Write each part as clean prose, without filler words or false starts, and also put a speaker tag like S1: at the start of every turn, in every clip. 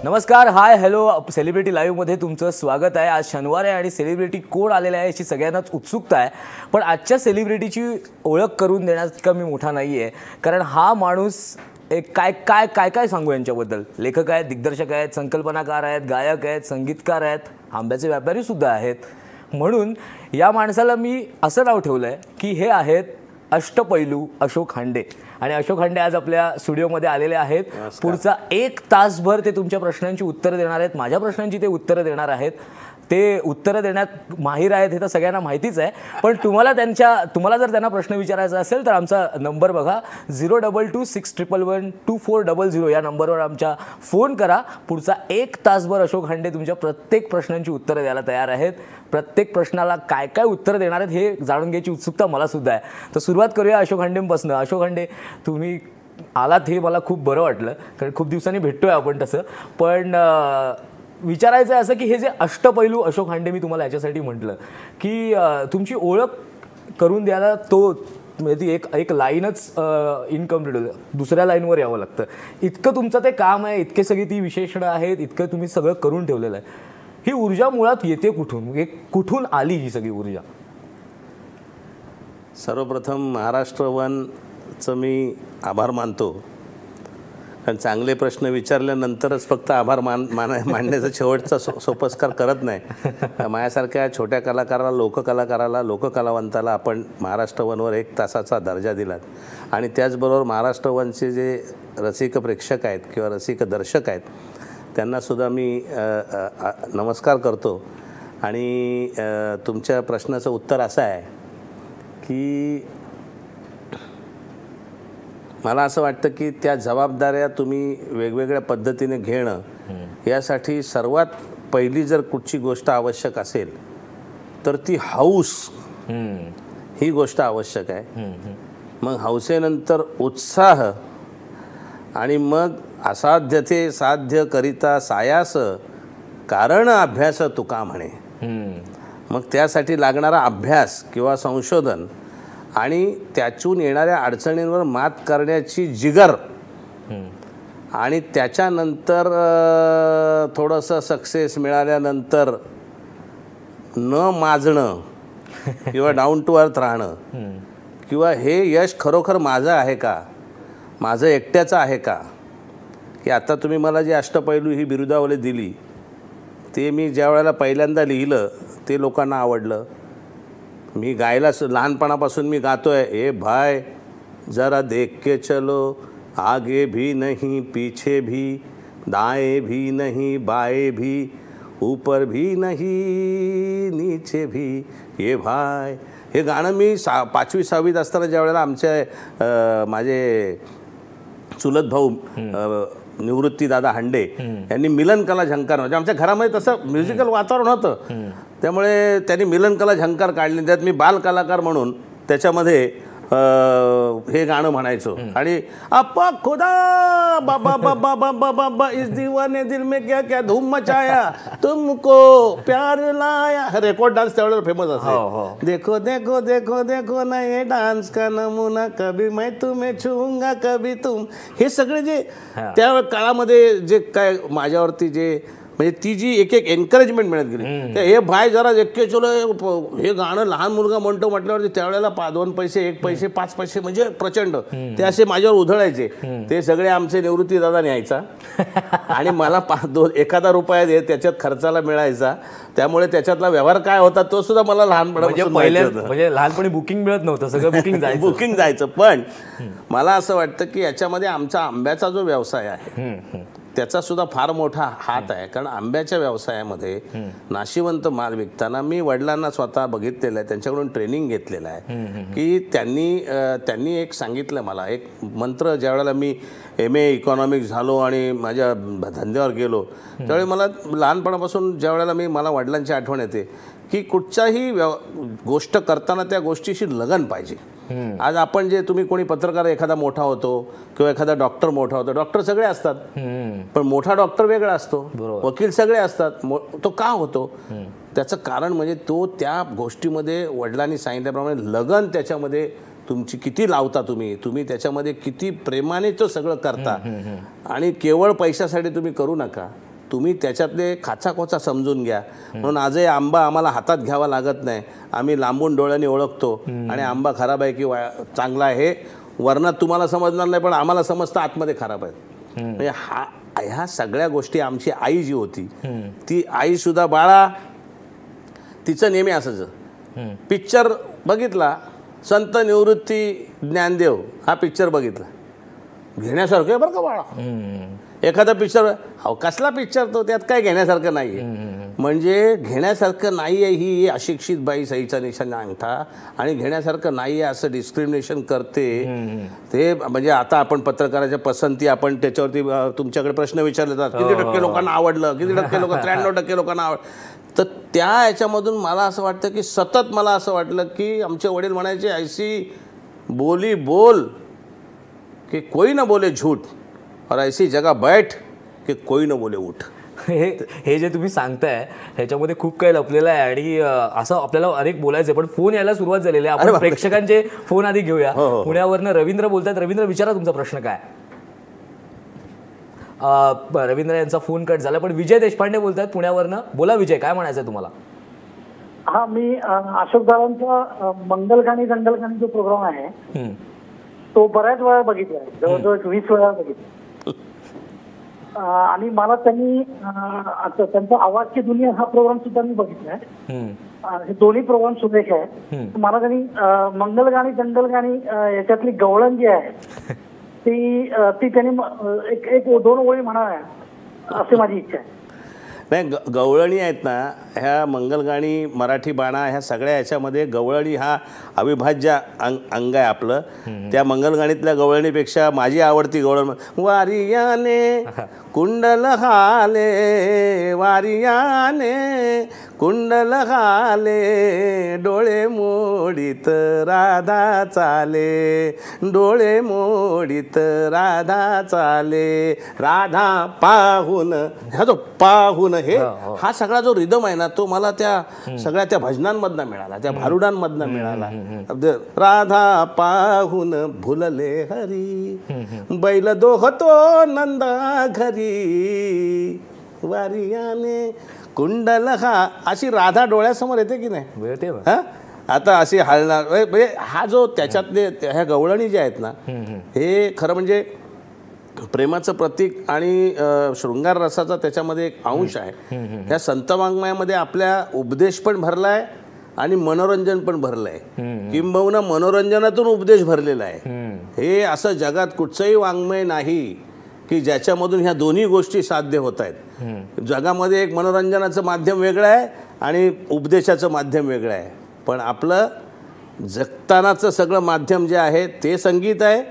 S1: नमस्कार, हाय, hello. Celebrity लाईव्हमध्ये तुमचं स्वागत आहे. आज शनिवार आहे आणि सेलिब्रिटी कोण आलेला आहे याची सगळ्यांनाच उत्सुकता आहे. पण आजच्या सेलिब्रिटीची ओळख करून देण्यात मी मोठा नाही आहे, कारण हा माणूस एक काय काय काय काय सांगू यांच्याबद्दल. लेखक आहेत, दिग्दर्शक आहेत, संकल्पनाकार आहेत, गायक आहेत, संगीतकार आहेत, आंब्याचे व्यापारीसुद्धा आहेत. म्हणून या माणसाला मी असं नाव ठेवलं आहे की हे आहेत अष्टपैलू अशोक हांडे. आणि अशोक हांडे आज आपल्या स्टुडिओमध्ये आलेले आहेत. पुढचा 1 तासभर ते तुमच्या प्रश्नांची उत्तरं देणार आहेत. माझ्या प्रश्नांची ते उत्तरं देणार आहेत. ते उत्तरं देण्यात माहीर आहेत हे तर सगळ्यांना माहितीच आहे. पण तुम्हाला जर त्यांना प्रश्न विचारायचा असेल तर आमचा नंबर बघा, 02261112400 या नंबरवर आमच्या फोन करा. पुढचा 1 तासभर अशोक हांडे तुमच्या प्रत्येक प्रश्नांची उत्तरं द्यायला तयार आहेत. प्रत्येक प्रश्नाला काय काय उत्तरं देणार आहेत हे जाणून घ्यायची उत्सुकता मला सुद्धा आहे. तर सुरुवात करूया अशोक हांडेंपासून. अशोक हांडे, तुम्ही आलात हे मला खूप बरं वाटलं, कारण खूप दिवसांनी भेटतोय आपण तसं. पण विचारायचं आहे असं की हे जे अष्टपैलू अशोक हांडे, मी तुम्हाला याच्यासाठी म्हटलं की तुमची ओळख करून द्यायला म्हणजे ती एक लाईनच इनकम्प्लीट होतं, दुसऱ्या लाईनवर यावं लागतं. इतकं तुमचं ते काम आहे, इतके सगळी ती विशेषणं आहेत, इतकं तुम्ही सगळं करून ठेवलेलं आहे. ही ऊर्जा मुळात येते कुठून? कुठून आली ही सगळी ऊर्जा?
S2: सर्वप्रथम महाराष्ट्र वनचं मी आभार मानतो, कारण चांगले प्रश्न विचारल्यानंतरच फक्त आभार मानण्याचा शेवटचा सोपस्कार करत नाही. माझ्यासारख्या छोट्या कलाकाराला, लोककलाकाराला, लोककलावंताला आपण महाराष्ट्र वनवर 1 तासाचा दर्जा दिलात. आणि त्याचबरोबर महाराष्ट्र वनचे जे रसिक प्रेक्षक आहेत किंवा रसिक दर्शक आहेत त्यांनासुद्धा मी नमस्कार करतो. आणि तुमच्या प्रश्नाचं उत्तर असं आहे की मला असं वाटतं की त्या जबाबदाऱ्या तुम्ही वेगवेगळ्या पद्धतीने घेणं, यासाठी सर्वात पहिली जर कुठची गोष्ट आवश्यक असेल तर ती हौस ही गोष्ट आवश्यक आहे. मग हौसेनंतर उत्साह, आणि मग असाध्य साध्य करिता सायास कारण अभ्यास तुका म्हणे. मग त्यासाठी लागणारा अभ्यास किंवा संशोधन आणि त्यातून येणाऱ्या अडचणींवर मात करण्याची जिगर, आणि त्याच्यानंतर थोडंसं सक्सेस मिळाल्यानंतर न माजणं किंवा डाऊन टू अर्थ राहणं, किंवा हे यश खरोखर माझं आहे का, माझं एकट्याचं आहे का. की आता तुम्ही मला जी अष्टपैलू ही बिरुदावली दिली, ते मी ज्या वेळेला पहिल्यांदा लिहिलं ते लोकांना आवडलं. मी गायला लहानपणापासून मी गातोय, ए भाई जरा देख के चलो, आगे भी नहीं पीछे भी, दाएं भी नहीं बाएं भी, ऊपर भी नहीं नीचे भी, ये भाई. हे गाणं मी 5वी 6वीत असताना ज्या वेळेला माझे चुलत भाऊ निवृत्ती दादा हांडे यांनी मिलन कला झंकार, म्हणजे आमच्या घरामध्ये तसं म्युझिकल वातावरण होतं, त्यामुळे त्यांनी मिलन कला झंकार काढली. त्यात मी बाल कलाकार म्हणून त्याच्यामध्ये हे गाणं म्हणायचो. आणि अप्पा खुदा बाबा बाबा बाबा बाबा इस दीवाने दिल में क्या क्या धूम मचाया, तुमको प्यार लाया. रेकॉर्ड डान्स त्यावेळेला फेमस असे. देखो देखो देखो देखो ना ये डान्स का नमुना, कभी मैं तुम्हें छूंगा कभी तुम. हे सगळे जे त्या काळामध्ये जे काय माझ्यावरती जे म्हणजे ती जी एक एनकरेजमेंट मिळत गेली. हे भाई जरा एक्के चलो, हे गाणं लहान मुलगा म्हणतो म्हटल्यावरती त्यावेळेला 2 पैसे 1 पैसे 5 पैसे म्हणजे प्रचंड ते असे माझ्यावर उधळायचे. ते सगळे आमचे निवृत्ती दादा न्यायचा आणि मला 1 रुपया त्याच्यात खर्चाला मिळायचा. त्यामुळे त्याच्यातला व्यवहार काय होता तो सुद्धा मला
S1: म्हणजे लहानपणी बुकिंग मिळत नव्हतं, सगळं
S2: बुकिंग जायचं. पण मला असं वाटतं की याच्यामध्ये आमचा आंब्याचा जो व्यवसाय आहे त्याचा सुद्धा फार मोठा हात आहे. कारण आंब्याच्या व्यवसायामध्ये नाशिवंत माल विकताना मी वडिलांना स्वतः बघितलेलं आहे, त्यांच्याकडून ट्रेनिंग घेतलेलं आहे. की त्यांनी एक सांगितलं मला एक मंत्र. ज्यावेळेला मी MA इकॉनॉमिक्स झालो आणि माझ्या धंद्यावर गेलो त्यावेळी मला लहानपणापासून मला वडिलांची आठवण येते की कुठच्याही गोष्ट करताना त्या गोष्टीशी लगन पाहिजे. आज आपण जे तुम्ही कोणी पत्रकार एखादा मोठा होतो किंवा एखादा डॉक्टर मोठा होतो, डॉक्टर सगळे असतात पण मोठा डॉक्टर वेगळा असतो, वकील सगळे असतात. तो का होतो? त्याचं कारण म्हणजे तो त्या गोष्टीमध्ये वडिलांनी सांगितल्याप्रमाणे लगन त्याच्यामध्ये तुमची किती लावता तुम्ही त्याच्यामध्ये किती प्रेमाने तो सगळं करता आणि केवळ पैशासाठी तुम्ही करू नका. तुम्ही त्याच्यातले खाचाखोचा समजून घ्या. म्हणून आजही आंबा आम्हाला हातात घ्यावा लागत नाही. आम्ही लांबून डोळ्यांनी ओळखतो आणि आंबा खराब आहे की चांगला आहे वर्णात तुम्हाला समजणार नाही, पण आम्हाला समजतं आतमध्ये खराब आहे. म्हणजे ह्या सगळ्या गोष्टी आमची आई जी होती ती आई सुद्धा बाळा तिचं नेहमी असायचं. पिक्चर बघितला संत निवृत्ती ज्ञानदेव हा पिक्चर बघितला घेण्यासारखं आहे बरं का बाळा. एखादा पिक्चर कसला पिक्चर तो त्यात काय घेण्यासारखं नाही आहे. म्हणजे घेण्यासारखं नाही आहे ही अशिक्षित बाई सईचा निशाणा अंगठा आणि घेण्यासारखं नाही आहे असं डिस्क्रिमिनेशन करते ते. म्हणजे आता आपण पत्रकाराच्या पसंती आपण त्याच्यावरती तुमच्याकडे प्रश्न विचारले जातात किती टक्के लोकांना आवडलं, किती टक्के लोक 93% लोकांना आवडलं. तर त्या याच्यामधून मला असं वाटतं की सतत मला असं वाटलं की आमचे वडील म्हणायचे ऐसी बोली बोल कि कोई न बोले झूठ और ऐसी जगह बैठ कि कोई न बोले उठ.
S1: हे जे तुम्ही सांगताय ह्याच्यामध्ये खूप काही लपलेलं आहे आणि असं आपल्याला अनेक बोलायचं आहे, पण फोन यायला सुरुवात झालेली आहे. आपण प्रेक्षकांचे फोन आधी घेऊया. पुण्यावरनं रवींद्र बोलतात. रवींद्र विचारा तुमचा प्रश्न काय. रवींद्र यांचा फोन कट झाला, पण विजय देशपांडे बोलतात पुण्यावरनं. बोला विजय, काय म्हणायचं आहे तुम्हाला.
S3: हा, मी अशोक दादांचा मंगलगाणी जंगलगाणी जो प्रोग्राम आहे तो बऱ्याच वेळा बघितला आहे, जवळजवळ 20 वेळा बघितला. आणि मला त्यांनी त्यांचा आवाज की दुनिया हा प्रोग्राम सुद्धा मी बघितलाय. हे दोन्ही प्रोग्राम सुरेख आहे. मला त्यांनी मंगलगाणी जंगलगाणी याच्यातली गवळण जी आहे ती त्यांनी एक 2 ओळी म्हणाव्या अशी माझी इच्छा आहे.
S2: नाही, गवळणी आहेत ना ह्या मंगलगाणी मराठी बाणा ह्या सगळ्या ह्याच्यामध्ये गवळणी हा अविभाज्य अंग आहे आपलं. त्या मंगलगाणीतल्या गवळणीपेक्षा माझी आवडती गवळण वारियाने कुंडल हाले, वारियाने कुंडल हाले, डोळे मोडीत राधा चाले, डोळे मोडीत राधा चाले, राधा पाहून. ह्या जो पाहून हे हा सगळा जो रिदम आहे ना तो मला त्या सगळ्या त्या भजनांमधनं मिळाला, त्या भारुडांमधनं मिळाला. राधा पाहून भुलले हरी, बैल दोहतो नंदा घरी, वारियाने कुंडल हा. अशी राधा डोळ्यासमोर येते की नाही. हा, आता अशी हलणार म्हणजे हा जो त्याच्यातले ह्या गवळणी ज्या आहेत ना हे खरं म्हणजे प्रेमाचं प्रतीक आणि शृंगार रसाचा त्याच्यामध्ये एक अंश आहे. ह्या संत वाङ्मयामध्ये आपल्या उपदेश पण भरलाय आणि मनोरंजन पण भरलंय, किंबहुना मनोरंजनातून उपदेश भरलेला आहे. हे असं जगात कुठचंही वाङ्मय नाही की ज्याच्यामधून ह्या दोन्ही गोष्टी साध्य होत आहेत. जगामध्ये एक मनोरंजनाचं माध्यम वेगळं आहे आणि उपदेशाचं माध्यम वेगळं आहे, पण आपलं जगतानाचं सगळं माध्यम जे आहे ते संगीत आहे.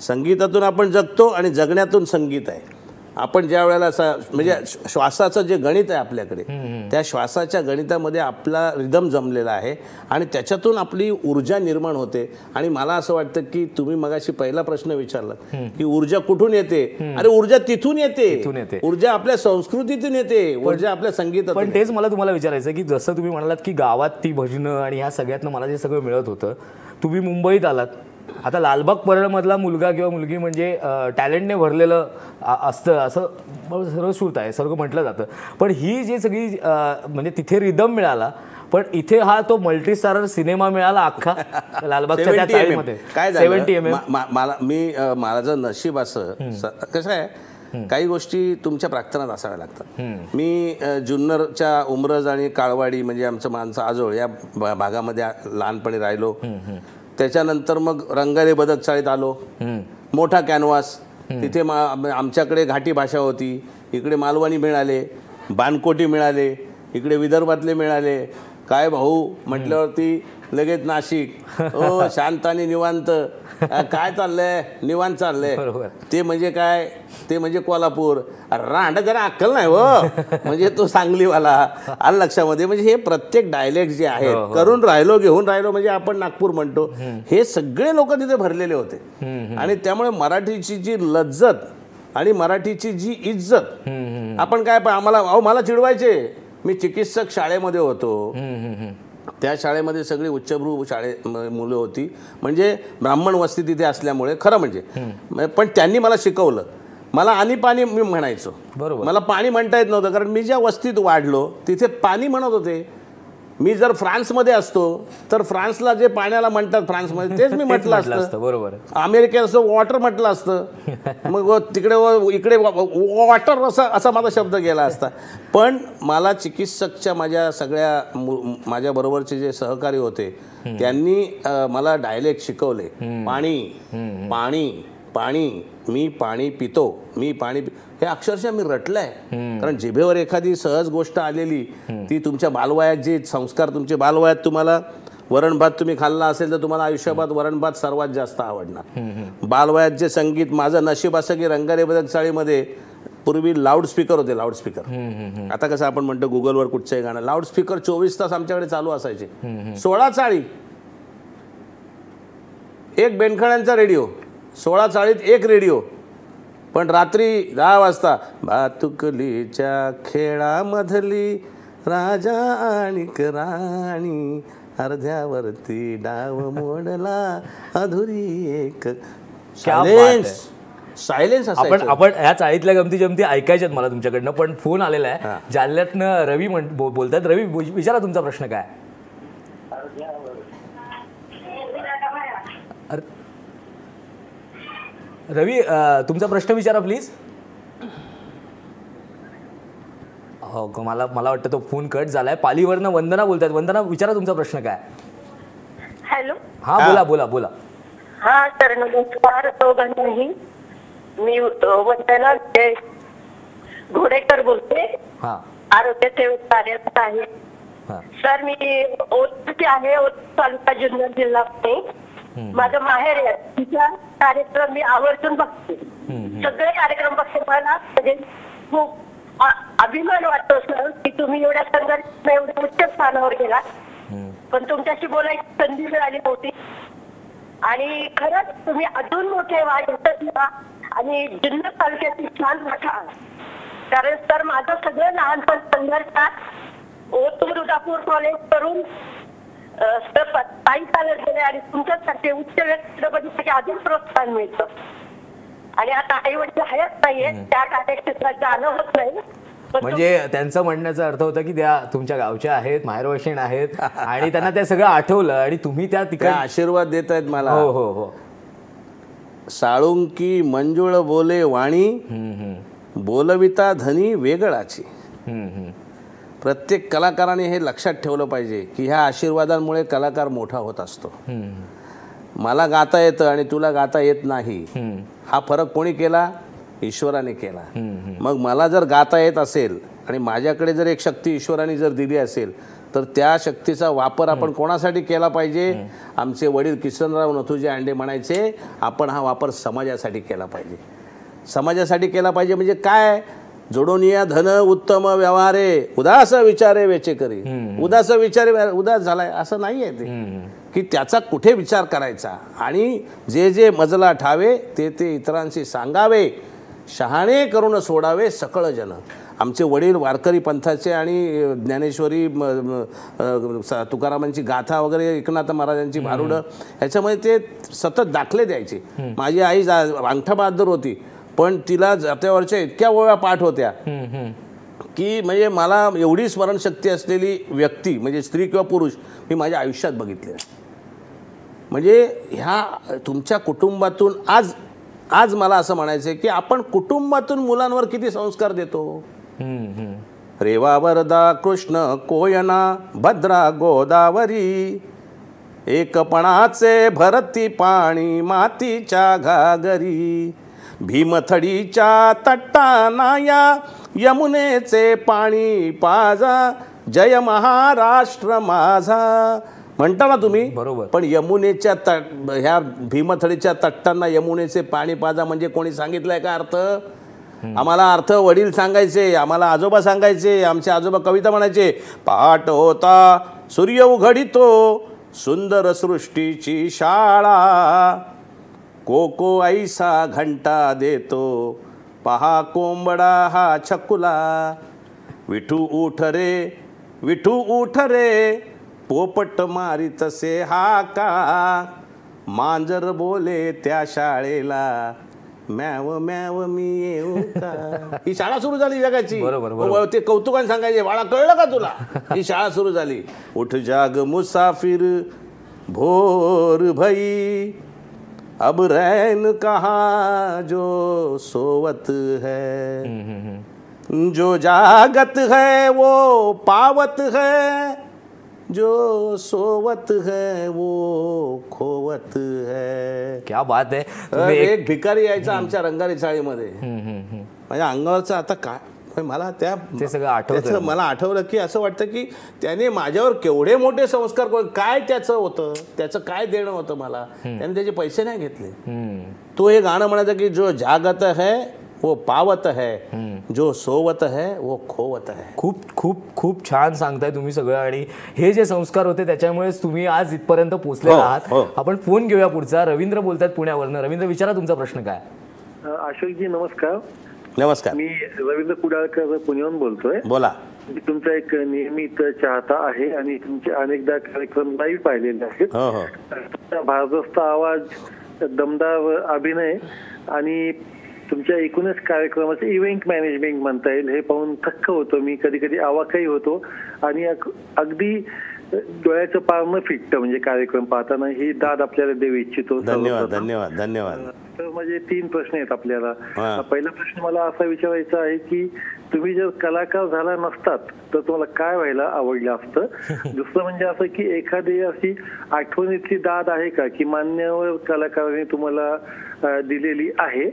S2: संगीतातून आपण जगतो आणि जगण्यातून संगीत आहे. आपण ज्या वेळेला म्हणजे श्वासाचं जे गणित आहे आपल्याकडे त्या श्वासाच्या गणितामध्ये आपला रिदम जमलेला आहे आणि त्याच्यातून आपली ऊर्जा निर्माण होते. आणि मला असं वाटतं की तुम्ही मगाशी पहिला प्रश्न विचारला की ऊर्जा कुठून येते. अरे ऊर्जा तिथून येते, ऊर्जा आपल्या संस्कृतीतून येते, ऊर्जा आपल्या संगीतात.
S1: पण तेच मला तुम्हाला विचारायचं की जसं तुम्ही म्हणालात की गावात ती भजनं आणि ह्या सगळ्यातनं मला जे सगळं मिळत होतं, तुम्ही मुंबईत आलात. आता लालबाग परळमधला मुलगा किंवा मुलगी म्हणजे टॅलेंटने भरलेलं असतं असं सर्व श्रुत आहे, सर्व म्हटलं जातं. पण ही जी सगळी म्हणजे तिथे रिदम मिळाला, पण इथे हा तो मल्टीस्टारर सिनेमा मिळाला अख्खा लालबागच्या त्या चाळीमध्ये.
S2: काय झालं माझं नशीब असं कसं आहे, काही गोष्टी तुमच्या प्रार्थनात असाव्या लागतात. मी जुन्नरच्या उमरज आणि काळवाडी म्हणजे आमचं माणसं आजोळ या भागामध्ये लहानपणी राहिलो. त्याच्यानंतर मग रंगारी बदक चाळीत आलो, मोठा कॅनव्हास तिथे आमच्याकडे घाटी भाषा होती, इकडे मालवणी मिळाले, बानकोटी मिळाले, इकडे विदर्भातले मिळाले. काय भाऊ म्हटल्यावरती लगेच नाशिक, ओ शांत आणि निवांत, काय चाललंय, निवांत चाललंय. ते म्हणजे काय, ते म्हणजे कोल्हापूर. रांडा जरा अक्कल नाही हो, म्हणजे तो सांगलीवाला आलं लक्षामध्ये. म्हणजे हे प्रत्येक डायलेक्ट जे आहेत, करून राहिलो घेऊन राहिलो म्हणजे आपण नागपूर म्हणतो, हे सगळे लोक तिथे भरलेले होते. आणि त्यामुळे मराठीची जी लज्जत आणि मराठीची जी इज्जत, आपण काय आम्हाला मला चिडवायचे मी चिकित्सक शाळेमध्ये होतो. त्या शाळेमध्ये सगळी उच्चभ्रू मुलं होती, म्हणजे ब्राह्मण वस्ती तिथे असल्यामुळे खरं म्हणजे. पण त्यांनी मला शिकवलं. मला आणि पाणी मी म्हणायचो.
S1: बरोबर.
S2: मला पाणी म्हणता येत नव्हतं, कारण मी ज्या वस्तीत वाढलो तिथे पाणी म्हणत होते. मी जर फ्रान्समध्ये असतो तर फ्रान्सला जे पाण्याला म्हणतात फ्रान्समध्ये तेच मी म्हटलं असतं.
S1: बरोबर.
S2: अमेरिकेत असं वॉटर म्हटलं असतं, मग तिकडे इकडे वॉटर असा माझा शब्द गेला असता. पण मला चिकित्सकच्या माझ्या बरोबरचे जे सहकारी होते त्यांनी मला डायलेक्ट शिकवले. पाणी पाणी पाणी, मी पाणी पितो, मी पाणी हे अक्षरशः मी रटलंय. कारण जिभेवर एखादी सहज गोष्ट आलेली ती तुमच्या बालवयात जे संस्कार तुमचे बालवयात तुम्हाला वरण भात तुम्ही खाल्ला असेल तर तुम्हाला आयुष्यभरात वरण भात सर्वात जास्त आवडणार. बालवयात जे संगीत, माझं नशीब असं की रंगारे बदक चाळीमध्ये पूर्वी लाऊडस्पीकर होते. लाऊडस्पीकर आता कसं आपण म्हणतो गुगलवर कुठचंही गाणं, लाऊडस्पीकर 24 तास आमच्याकडे चालू असायचे. 16 चाळी, एक बेनखळ्यांचा रेडिओ, 16 चाळीत एक रेडिओ. पण रात्री 10 वाजता भातुकलीच्या खेळामधली राजा आणि राणी, अर्ध्यावरती डाव मोडला अधुरी एक. सायलेन्स
S1: आपण ह्या चाळीतल्या गमती जमती ऐकायच्यात मला तुमच्याकडनं. पण फोन आलेला आहे जालन्यातनं. रवी बोलतात. रवी, विचारा तुमचा प्रश्न काय. रवी, तुमचा प्रश्न विचारा प्लीज. हो, मला वाटतं तो फोन कट झालाय. पालीवरनं वंदना बोलतात. वंदना, विचारा तुमचा प्रश्न काय.
S4: हॅलो.
S1: हा, बोला.
S4: हा सर, नमस्कार दोघांनाही. मी वंदना घोडेकर बोलते. आरोग्य सेवक कार्यात आहे. सर, मी ओळखी आहे, तालुका जुन्नर जिल्हा पुणे. माझं माहेर आहे. तिचा कार्यक्रम मी आवर्जून बघते. सगळे कार्यक्रम बघते. मला म्हणजे खूप अभिमान वाटतो सर की तुम्ही एवढ्या संघर्ष एवढ्या उच्च स्थानावर गेला. पण तुमच्याशी बोलायची संधी मिळाली नव्हती. आणि खरंच तुम्ही अजून मोठे वाढत आणि जुन्नर तालुक्यातील छान मोठा. कारण सर, माझं सगळं लहानपण संघर्षात ओतूर उदापूर कॉलेज करून ताई चालत गेले. आणि तुमच्यासाठी उच्च व्यक्तीसाठी अजून प्रोत्साहन मिळतं. आणि आता आई वडील हयात नाहीये, त्या कार्यक्षेत्रात जाणं होत नाही.
S1: म्हणजे त्यांचं म्हणण्याचा अर्थ होता की त्या तुमच्या गावच्या आहेत, माहेरवाशीण आहेत आणि त्यांना ते सगळं आठवलं आणि तुम्ही त्या तिकडे
S2: आशीर्वाद देत आहेत मला.
S1: हो.
S2: साळुंकी मंजुळ बोले वाणी, बोलविता धनी वेगळाची. प्रत्येक कलाकाराने हे लक्षात ठेवलं पाहिजे की ह्या आशीर्वादांमुळे कलाकार मोठा होत असतो. मला गाता येतं आणि तुला गाता येत नाही, हा फरक कोणी केला? ईश्वराने केला. मग मला जर गाता येत असेल आणि माझ्याकडे जर एक शक्ती ईश्वराने जर दिली असेल तर त्या शक्तीचा वापर आपण कोणासाठी केला पाहिजे? आमचे वडील किसनराव नथुजी आंडे म्हणायचे, आपण हा वापर समाजासाठी केला पाहिजे. समाजासाठी केला पाहिजे म्हणजे काय? जोडोनिया धन उत्तम व्यवहारे, उदास विचारे वेचे करी. उदास विचारे उदास झालाय असं नाही आहे ते, की त्याचा कुठे विचार करायचा. आणि जे जे मजला ठावे ते ते इतरांशी सांगावे, शहाणे करून सोडावे सकळ जन. आमचे वडील वारकरी पंथाचे आणि ज्ञानेश्वरी तुकारामांची गाथा वगैरे, एकनाथ महाराजांची भारुडं, ह्याच्यामध्ये ते सतत दाखले द्यायचे. माझी आई अंगठा बहादूर होती, पण तिला जात्यावरच्या इतक्या ओव्या पाठ होत्या की म्हणजे मला एवढी स्मरणशक्ती असलेली व्यक्ती म्हणजे स्त्री किंवा पुरुष मी माझ्या आयुष्यात बघितले. म्हणजे ह्या तुमच्या कुटुंबातून आज मला असं म्हणायचं आहे की आपण कुटुंबातून मुलांवर किती संस्कार देतो. रेवा वरदा कृष्ण कोयना भद्रा गोदावरी, एकपणाचे भरती पाणी मातीच्या घागरी, भीमथडीच्या तट्टानाया यमुनेचे पाणी पाजा, जय महाराष्ट्र माझा म्हणता ना तुम्ही.
S1: बरोबर.
S2: पण यमुनेच्या ह्या भीमथडीच्या तट्टांना यमुनेचे पाणी पाजा म्हणजे कोणी सांगितलंय का अर्थ? आम्हाला अर्थ वडील सांगायचे, आम्हाला आजोबा सांगायचे. आमचे आजोबा कविता म्हणायचे, पाट होता सूर्य उघडितो सुंदर सृष्टीची शाळा, कोको ऐसा घंटा देतो पहा कोंबडा हा छकुला. विठू उठ रे विठू उठ रे, पोपट मारी तसे हाका, मांजर बोले त्या शाळेला, मॅव मॅव मी येऊ का. ही शाळा सुरू झाली जगाची.
S1: बरोबर.
S2: ते कौतुकाने सांगायचे, बाळा कळलं का तुला, ही शाळा सुरू झाली. उठ जाग मुसाफिर भोर भई, अब रैन कहा जो सोवत है, जो जागत है वो पावत है, जो सोवत है वो खोवत है.
S1: क्या बात आहे.
S2: एक भिकारी यायचा आमच्या रंगारी चाळीमध्ये, माझ्या अंगावरचं आता काय मला ते सगळं आठवतं. मला आठवलं की असं वाटतं की त्याने माझ्यावर केवढे मोठे संस्कार करून, काय त्याचं होतं, त्याचं काय देणं होतं मला, त्याने त्याचे पैसे नाही घेतले. तो हे गाणं म्हणायचं की जो जागत है वो पावत है, जो सोवत है वो खोवत है.
S1: खूप खूप खूप छान सांगताय तुम्ही सगळं. आणि हे जे संस्कार होते त्याच्यामुळेच तुम्ही आज इथपर्यंत पोहोचले आहात. आपण फोन घेऊया पुढचा. रवींद्र बोलतात पुण्यावरनं. रवींद्र, विचारा तुमचा प्रश्न काय.
S3: अशोकजी नमस्कार.
S2: नमस्कार.
S3: मी रवींद्र कुडाळकर पुण्याहून बोलतोय.
S2: बोला.
S3: मी तुमचा एक नियमित चाहता आहे आणि तुमचे अनेकदा कार्यक्रम लाईव्ह पाहिलेले आहेत. तुमचा भारदस्त आवाज, दमदार अभिनय आणि तुमच्या एकूणच कार्यक्रमाचं इव्हेंट मॅनेजमेंट म्हणता येईल हे पाहून थक्क होतो मी. कधी कधी अवाकही होतो आणि अगदी डोळ्याचं पार न फिटतं म्हणजे कार्यक्रम पाहताना. ही दाद आपल्याला देऊ इच्छितो.
S2: धन्यवाद धन्यवाद धन्यवाद.
S3: तर माझे 3 प्रश्न आहेत आपल्याला. पहिला प्रश्न मला असा विचारायचा आहे की तुम्ही जर कलाकार झाला नसतात तर तुम्हाला काय व्हायला आवडलं असतं. दुसरं म्हणजे असं की एखादी अशी आठवणीतली दाद आहे का की मान्यवर कलाकाराने तुम्हाला दिलेली आहे.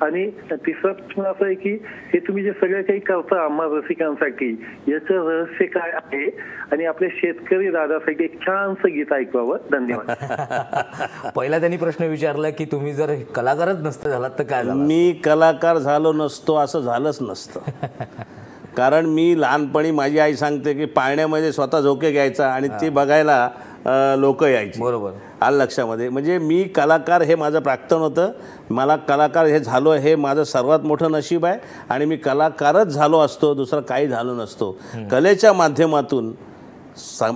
S3: आणि तिसरा प्रश्न असा आहे की हे तुम्ही जे सगळं काही करता आम्हा रसिकांसाठी याचं रहस्य काय आहे आणि आपल्या शेतकरी दादासाठी एक छानसं गीत ऐकवावं. धन्यवाद.
S1: पहिला त्यांनी प्रश्न विचारला की तुम्ही जर कलाकारच नसते झालात तर काय झालं.
S2: मी कलाकार झालो नसतो असं झालंच नसतं. कारण मी लहानपणी माझी आई सांगते की पाळण्यामध्ये स्वतः झोके घ्यायचा आणि ते बघायला लोक यायचे.
S1: बरोबर.
S2: आलं लक्षामध्ये. म्हणजे मी कलाकार हे माझं प्राक्तन होतं. मला कलाकार हे झालो हे माझं सर्वात मोठं नशीब आहे. आणि मी कलाकारच झालो असतो, दुसरं काही झालो नसतो. कलेच्या माध्यमातून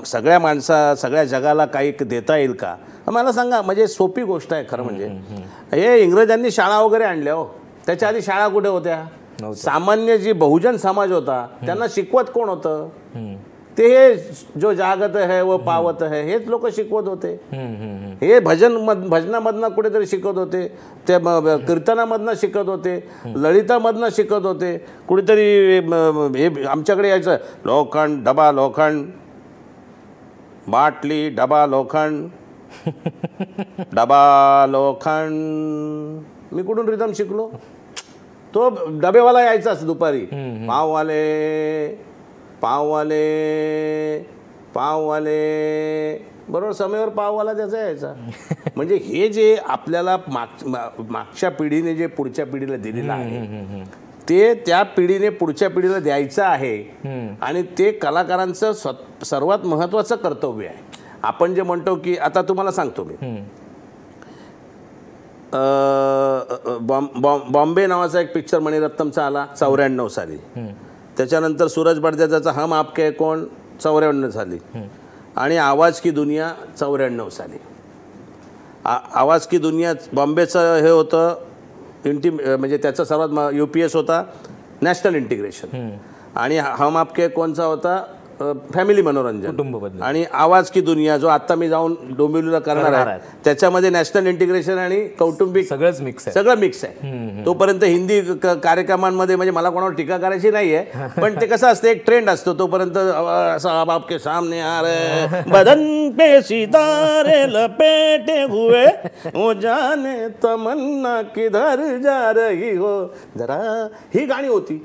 S2: सगळ्या सगळ्या जगाला काही देता येईल का मला सांगा. म्हणजे सोपी गोष्ट आहे खरं म्हणजे. हे इंग्रजांनी शाळा वगैरे आणल्या हो. त्याच्या आधी शाळा कुठे होत्या. सामान्य जी बहुजन समाज होता त्यांना शिकवत कोण होतं. ते हे जो जागत है वो पावत है हेच लोक शिकवत होते. हे भजनामधनं कुठेतरी शिकवत होते, ते कीर्तनामधनं शिकत होते, ललितामधनं शिकत होते. कुठेतरी हे आमच्याकडे यायचं लोखंड डबा लोखंड, बाटली डबा लोखंड, डबा लोखंड. मी कुठून रिदम शिकलो. तो डबेवाला यायचाच दुपारी. पाववाले पाववाले पाववाले, बरोबर समयावर पाववाला त्याचा यायचा. म्हणजे हे जे आपल्याला मागच्या पिढीने जे पुढच्या पिढीला दिलेलं आहे ते त्या पिढीने पुढच्या पिढीला द्यायचं आहे. आणि ते कलाकारांचं सर्वात महत्त्वाचं कर्तव्य आहे. आपण जे म्हणतो की आता तुम्हाला सांगतो मी, बॉम्बे नावाचा एक पिक्चर मणिरत्नमचा आला 94 साली. त्याच्यानंतर सूरज बडजात्याचा हम आपके कौन 94 साली. आणि आवाज की दुनिया 94 साली. आवाज की दुनिया बॉम्बेचं हे होतं म्हणजे त्याचा सर्वात UPS होता नॅशनल इंटिग्रेशन. आणि हम आपके कोणचा होता फॅमिली मनोरंजन. आणि आवाज की दुनिया जो आता मी जाऊन डोंबिवलीला करणार आहे त्याच्यामध्ये नॅशनल इंटिग्रेशन आणि कौटुंबिक
S1: सगळंच मिक्स आहे.
S2: सगळं मिक्स आहे. तोपर्यंत हिंदी कार्यक्रमांमध्ये म्हणजे मला कोणावर टीका करायची नाहीये, पण ते कसं असतं एक ट्रेंड असतो. तोपर्यंत साहब आपके सामने आ रहे बदन पे सितारे लपेटे हुए वो जाने तमन्ना किधर जा रही हो जरा, ही गाणी होती.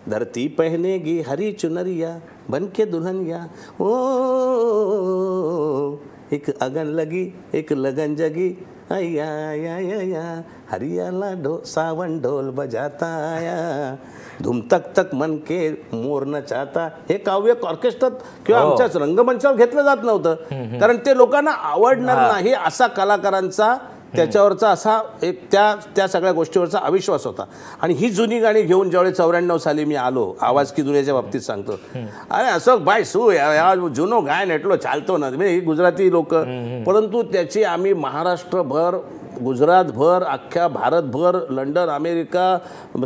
S2: धरती पहनेगी हरी चुनरिया बन के दुल्हनिया, ओ एक अगन लगी एक लगन जगी, आया या हरियाला सावन ढोल बजाता आया, धूम तक तक मन के मोर नचाता. हे काव्य ऑर्केस्ट्रात किंवा आमच्याच रंगमंचावर घेतलं जात नव्हतं, कारण ते लोकांना आवडणार नाही असा कलाकारांचा त्याच्यावरचा असा एक त्या सगळ्या गोष्टीवरचा अविश्वास होता. आणि ही जुनी गाणी घेऊन ज्यावेळी 94 साली मी आलो, आवाज की दुनियाच्या बाबतीत सांगतो, अरे अशोक भाई શું જૂનો ગાયન એટલો ચાલતો નથી, ही गुजराती लोक, परंतु त्याची आम्ही महाराष्ट्रभर, गुजरातभर, अख्ख्या भारतभर, लंडन, अमेरिका,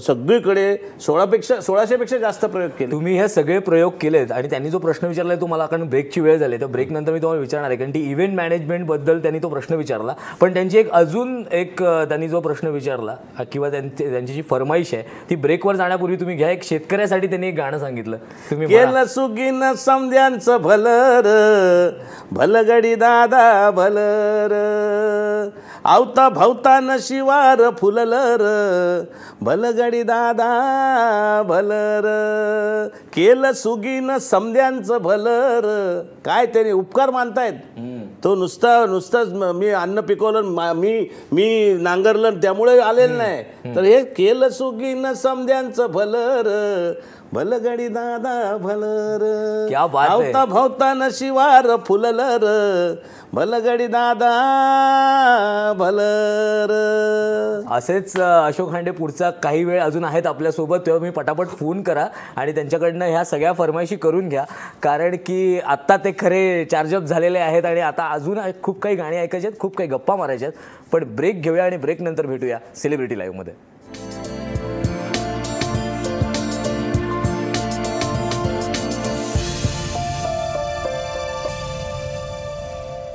S2: सगळीकडे 1600पेक्षा जास्त प्रयोग केले.
S1: तुम्ही हे सगळे प्रयोग केलेत. आणि त्यांनी जो प्रश्न विचारलाय तो मला, कारण ब्रेकची वेळ झाली, तर ब्रेक नंतर मी तुम्हाला विचारणार आहे, कारण ती इव्हेंट मॅनेजमेंट बद्दल त्यांनी तो प्रश्न विचारला. पण त्यांची त्यांनी जो प्रश्न विचारला किंवा त्यांची जी फरमाईश आहे ती ब्रेकवर जाण्यापूर्वी तुम्ही घ्या. एक शेतकऱ्यासाठी त्यांनी एक गाणं सांगितलं, तुम्ही
S2: केलं सुगीन समद्यांचं भलर, भलगडी दादा भलर, आवता भवता नशिवार फुललर, भलगडी दादा भलर, केलं सुगीन समद्यांचं भलर. काय त्याने उपकार मानतायत. तो नुसताच मी अन्न पिकवलं, मी नांगरलं त्यामुळे आलेलं नाही, तर हे केलं सुगीन समद्यांचं भलर, भलगडी दादा भलर, आवता भवता नशिवार फुललर, भलगडी दादा भलर.
S1: असेच अशोक हांडे पुढचा काही वेळ अजून आहेत आपल्यासोबत, तेव्हा मी पटापट फोन करा आणि त्यांच्याकडनं ह्या सगळ्या फरमाईशी करून घ्या, कारण की आत्ता ते खरे चार्जअप झालेले आहेत आणि आता अजून खूप काही गाणी ऐकायची आहेत, खूप काही गप्पा मारायच्या आहेत. पण ब्रेक घेऊया आणि ब्रेक नंतर भेटूया सेलिब्रिटी लाईव्हमध्ये.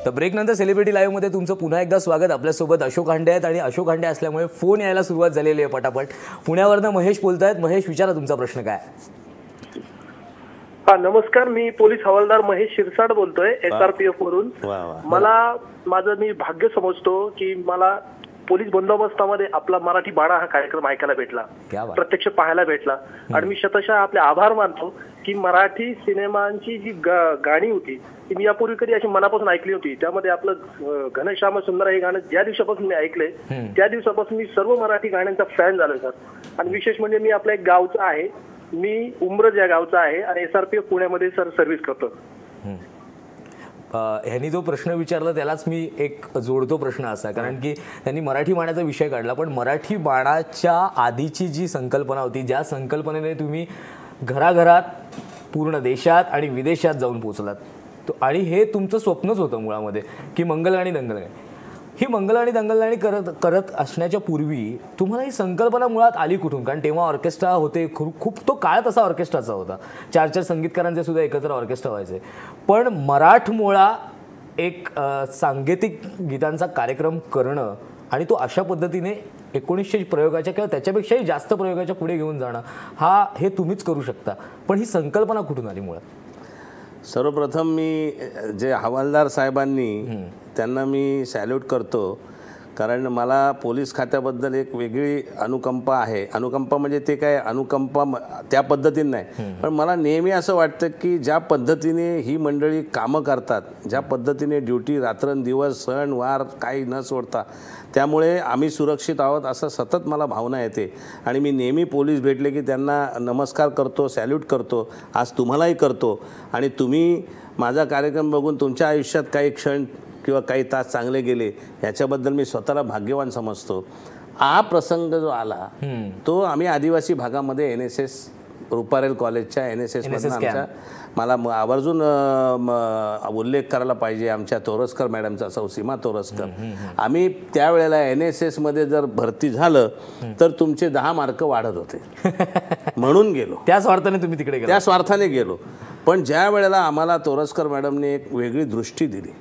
S1: तर ब्रेक नंतर सेलिब्रिटी लाईव्हमध्ये तुमचं पुन्हा एकदा स्वागत. आपल्यासोबत अशोक हांडे आहेत आणि अशोक हांडे असल्यामुळे फोन यायला सुरुवात झालेली आहे पटापट. पुण्यावरनं महेश बोलतायत. महेश, विचारा तुमचा प्रश्न काय.
S5: हा, नमस्कार. मी पोलीस हवालदार महेश शिरसाट बोलतोय, SRPF वरून. मी भाग्य समजतो की मला पोलीस बंदोबस्तामध्ये आपला मराठी बाणा हा कार्यक्रम ऐकायला भेटला, प्रत्यक्ष पाहायला भेटला. आणि मी शतशः आपले आभार मानतो की मराठी सिनेमांची जी गाणी होती ती मी यापूर्वी कधी अशी मनापासून ऐकली होती. त्यामध्ये आपलं घनश्याम सुंदर हे गाणं ज्या दिवसापासून मी ऐकलंय त्या दिवसापासून मी सर्व मराठी गाण्यांचा फॅन झालोय सर. आणि विशेष म्हणजे मी आपल्या एक गावचा आहे, मी उमरज या गावचा आहे आणि SRPF पुण्यामध्ये सर सर्व्हिस करतो.
S1: ह्यांनी जो प्रश्न विचारला त्यालाच मी एक जोडतो प्रश्न असा, कारण की त्यांनी मराठी बाणाचा विषय काढला, पण मराठी बाणाच्या आधीची जी संकल्पना होती, ज्या संकल्पनेने तुम्ही घराघरात पूर्ण देशात आणि विदेशात जाऊन पोचलात, आणि हे तुमचं स्वप्नच होतं मुळामध्ये की मंगलगाणी दंगलगाणी. ही मंगलगाणी दंगलगाणी करत असण्याच्या पूर्वी तुम्हाला ही संकल्पना मुळात आली कुठून? कारण तेव्हा ऑर्केस्ट्रा होते, खूप तो काळ तसा ऑर्केस्ट्राचा होता, 4 संगीतकारांचे सुद्धा एकत्र ऑर्केस्ट्रा व्हायचे. पण मराठमोळा एक सांगीतिक गीतांचा कार्यक्रम करणं आणि तो अशा पद्धतीने 1900 प्रयोगाच्या किंवा त्याच्यापेक्षाही जास्त प्रयोगाच्या पुढे घेऊन जाणं, हे तुम्हीच करू शकता. पण ही संकल्पना कुठून आली मुळात?
S2: सर्वप्रथम मी जे हवालदार साहेबांनी त्यांना मी सॅल्यूट करतो, कारण मला पोलीस खात्याबद्दल एक वेगळी अनुकंपा आहे. अनुकंपा म्हणजे ते काय अनुकंपा त्या पद्धतीने नाही, पण मला नेहमी असं वाटतं की ज्या पद्धतीने ही मंडळी कामं करतात, ज्या पद्धतीने ड्युटी रात्रंदिवस सण वार काही न सोडता, त्यामुळे आम्ही सुरक्षित आहोत असं सतत मला भावना येते. आणि मी नेहमी पोलीस भेटले की त्यांना नमस्कार करतो, सॅल्यूट करतो. आज तुम्हालाही करतो. आणि तुम्ही माझा कार्यक्रम बघून तुमच्या आयुष्यात काही क्षण किंवा काही तास चांगले गेले याच्याबद्दल मी स्वतःला भाग्यवान समजतो. हा प्रसंग जो आला तो आम्ही आदिवासी भागामध्ये NSS रुपारेल कॉलेजच्या NSS आमच्या, मला आवर्जून उल्लेख करायला पाहिजे आमच्या तोरसकर मॅडमचा, सौ सीमा तोरसकर. आम्ही त्यावेळेला NSS मध्ये जर भरती झालं तर तुमचे 10 मार्क वाढत होते म्हणून गेलो.
S1: त्या स्वार्थाने तुम्ही तिकडे गेलो?
S2: त्या स्वार्थाने गेलो. पण ज्या वेळेला आम्हाला तोरसकर मॅडमने एक वेगळी दृष्टी दिली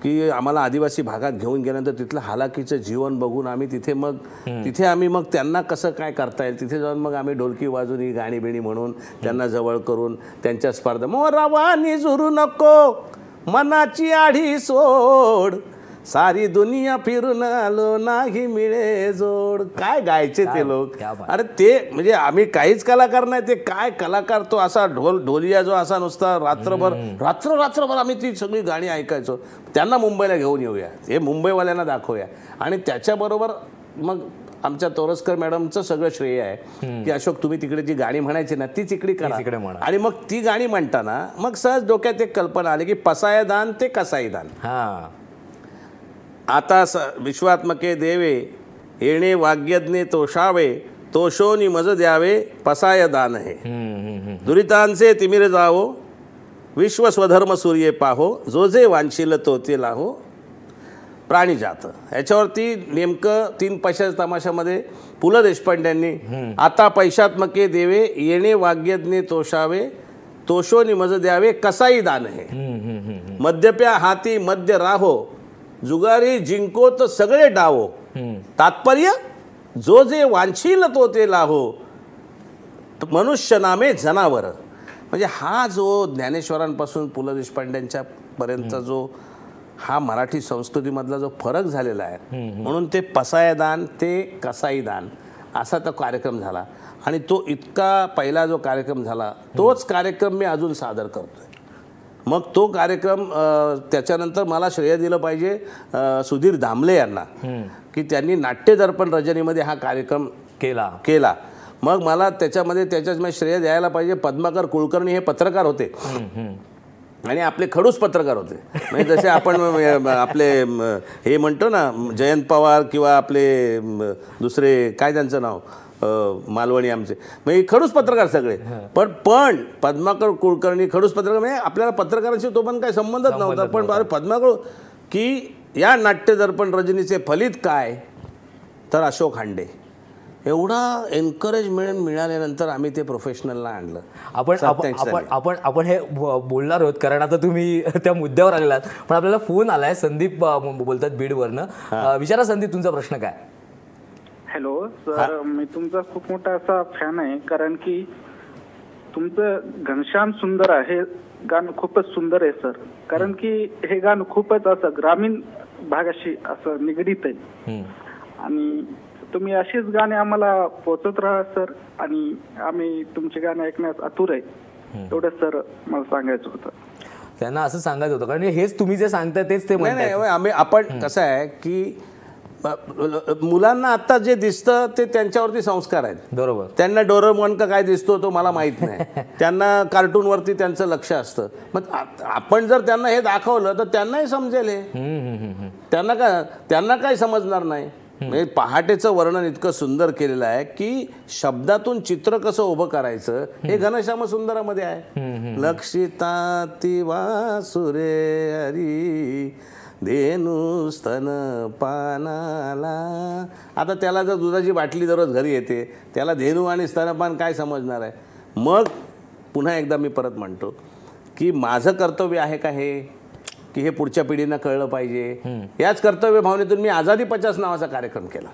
S2: की आम्हाला आदिवासी भागात घेऊन गेल्यानंतर तिथलं हालाकीचं जीवन बघून आम्ही तिथे आम्ही मग त्यांना कसं काय करता येईल, तिथे जाऊन मग आम्ही ढोलकी वाजून ही गाणी बिणी म्हणून त्यांना जवळ करून त्यांच्या स्पर्धा, मोरावानी झुरू नको मनाची आढी सोड, सारी दुनिया फिरून आलो नाही मिळे जोड, काय गायचे ते लोक. अरे ते म्हणजे आम्ही काहीच कलाकार नाही, ते काय कलाकार. तो असा ढोलिया जो असा नुसता रात्रभर आम्ही ती सगळी गाणी ऐकायचो. त्यांना मुंबईला घेऊन येऊया, हे मुंबईवाल्यांना दाखवूया. आणि त्याच्याबरोबर मग आमच्या तोरसकर मॅडमचं सगळं श्रेय आहे की अशोक तुम्ही तिकडे जी गाणी म्हणायची ना तीच इकडे करा. आणि मग ती गाणी म्हणताना मग सहज डोक्यात एक कल्पना आली की पसायदान ते कसाईदान. आता विश्वात्मके देवे येणे वाग्यज्ञे तोषावे तोषोनी मज द्यावे पसाय दान हे दुरितांचे तिमिर जावो विश्व स्वधर्म सूर्ये पाहो जो जे वांछील तो ते लाहो प्राणी जात. याच्यावरती नेमकं 3 पैशाच्या तमाशामध्ये पु ल देशपांड्यांनी आता पैशात्मके देवे येणे वाग्यज्ञे तोषावे तोषोनी मज द्यावे कसाई दान हे मद्यप्या हाती मध्य राहो जुगारी जिंको तर सगळे डावो तात्पर्य जो जे वांछील तो ते लाहो मनुष्य नामे जनावर. म्हणजे हा जो ज्ञानेश्वरांपासून पु ल देशपांड्यांच्या पर्यंतचा जो हा मराठी संस्कृतीमधला जो फरक झालेला आहे म्हणून ते पसायदान ते कसाईदान असा तो कार्यक्रम झाला. आणि तो इतका पहिला जो कार्यक्रम झाला तोच कार्यक्रम मी अजून सादर करतोय. मग तो कार्यक्रम त्याच्यानंतर मला श्रेय दिलं पाहिजे सुधीर दामले यांना की त्यांनी नाट्य दर्पण रजनीमध्ये हा कार्यक्रम केला. मग मला त्याच्यामध्ये श्रेय द्यायला पाहिजे पद्माकर कुलकर्णी हे पत्रकार होते आणि आपले खडूस पत्रकार होते. म्हणजे जसे आपण आपले हे म्हणतो ना जयंत पवार किंवा आपले दुसरे काय त्यांचं नाव मालवणी आमचे म्हणजे खडूस पत्रकार सगळे. पण पद्माकर कुलकर्णी खडूस पत्रकार म्हणजे आपल्याला पत्रकारांशी तो पण काही संबंधच नव्हता. पण पद्माकर की या नाट्य दर्पण रजनीचे फलित काय तर अशोक हांडे एवढा एन्करेजमेंट मिळाल्यानंतर आम्ही ते प्रोफेशनलला आणलं.
S1: आपण हे बोलणार आहोत कारण आता तुम्ही त्या मुद्द्यावर आलेला आहात. पण आपल्याला फोन आलाय संदीप बोलतात बीडवरनं. विचारा संदीप तुमचा प्रश्न काय.
S6: हॅलो सर, मी तुमचा खूप मोठा असा फॅन आहे कारण की तुमचं घनश्याम सुंदर आहे गाणं खूपच सुंदर आहे सर. कारण की हे गाणं खूपच असं ग्रामीण भागाशी असं निगडीत आहे आणि तुम्ही अशीच गाणे आम्हाला पोचत राहा सर. आणि आम्ही तुमचे गाणे ऐकण्यास आतुर आहे. एवढं सर मला सांगायचं होतं.
S1: त्यांना असं सांगायचं होतं कारण हेच तुम्ही जे सांगताय तेच ते
S2: म्हणताय. आपण कसं आहे की मुलांना आता जे दिसतं ते त्यांच्यावरती संस्कार आहेत.
S1: बरोबर.
S2: त्यांना डोरेमॉन का काय दिसतो तो मला माहित नाही. त्यांना कार्टूनवरती त्यांचं लक्ष असतं. मग आपण जर त्यांना हे दाखवलं तर त्यांनाही समजेल. हे त्यांना काय समजणार नाही. म्हणजे पहाटेचं वर्णन इतकं सुंदर केलेलं आहे की शब्दातून चित्र कसं उभं करायचं हे घनश्याम सुंदरामध्ये आहे. लक्षिता ती वासुरे हरी धेनू स्तन पानाला. आता त्याला जर दुधाची बाटली दररोज घरी येते त्याला धेनू आणि स्तनपान काय समजणार आहे. मग पुन्हा एकदा मी परत म्हणतो की माझं कर्तव्य आहे का हे की हे पुढच्या पिढींना कळलं पाहिजे. याच कर्तव्य भावनेतून मी आझादी 50 नावाचा कार्यक्रम केला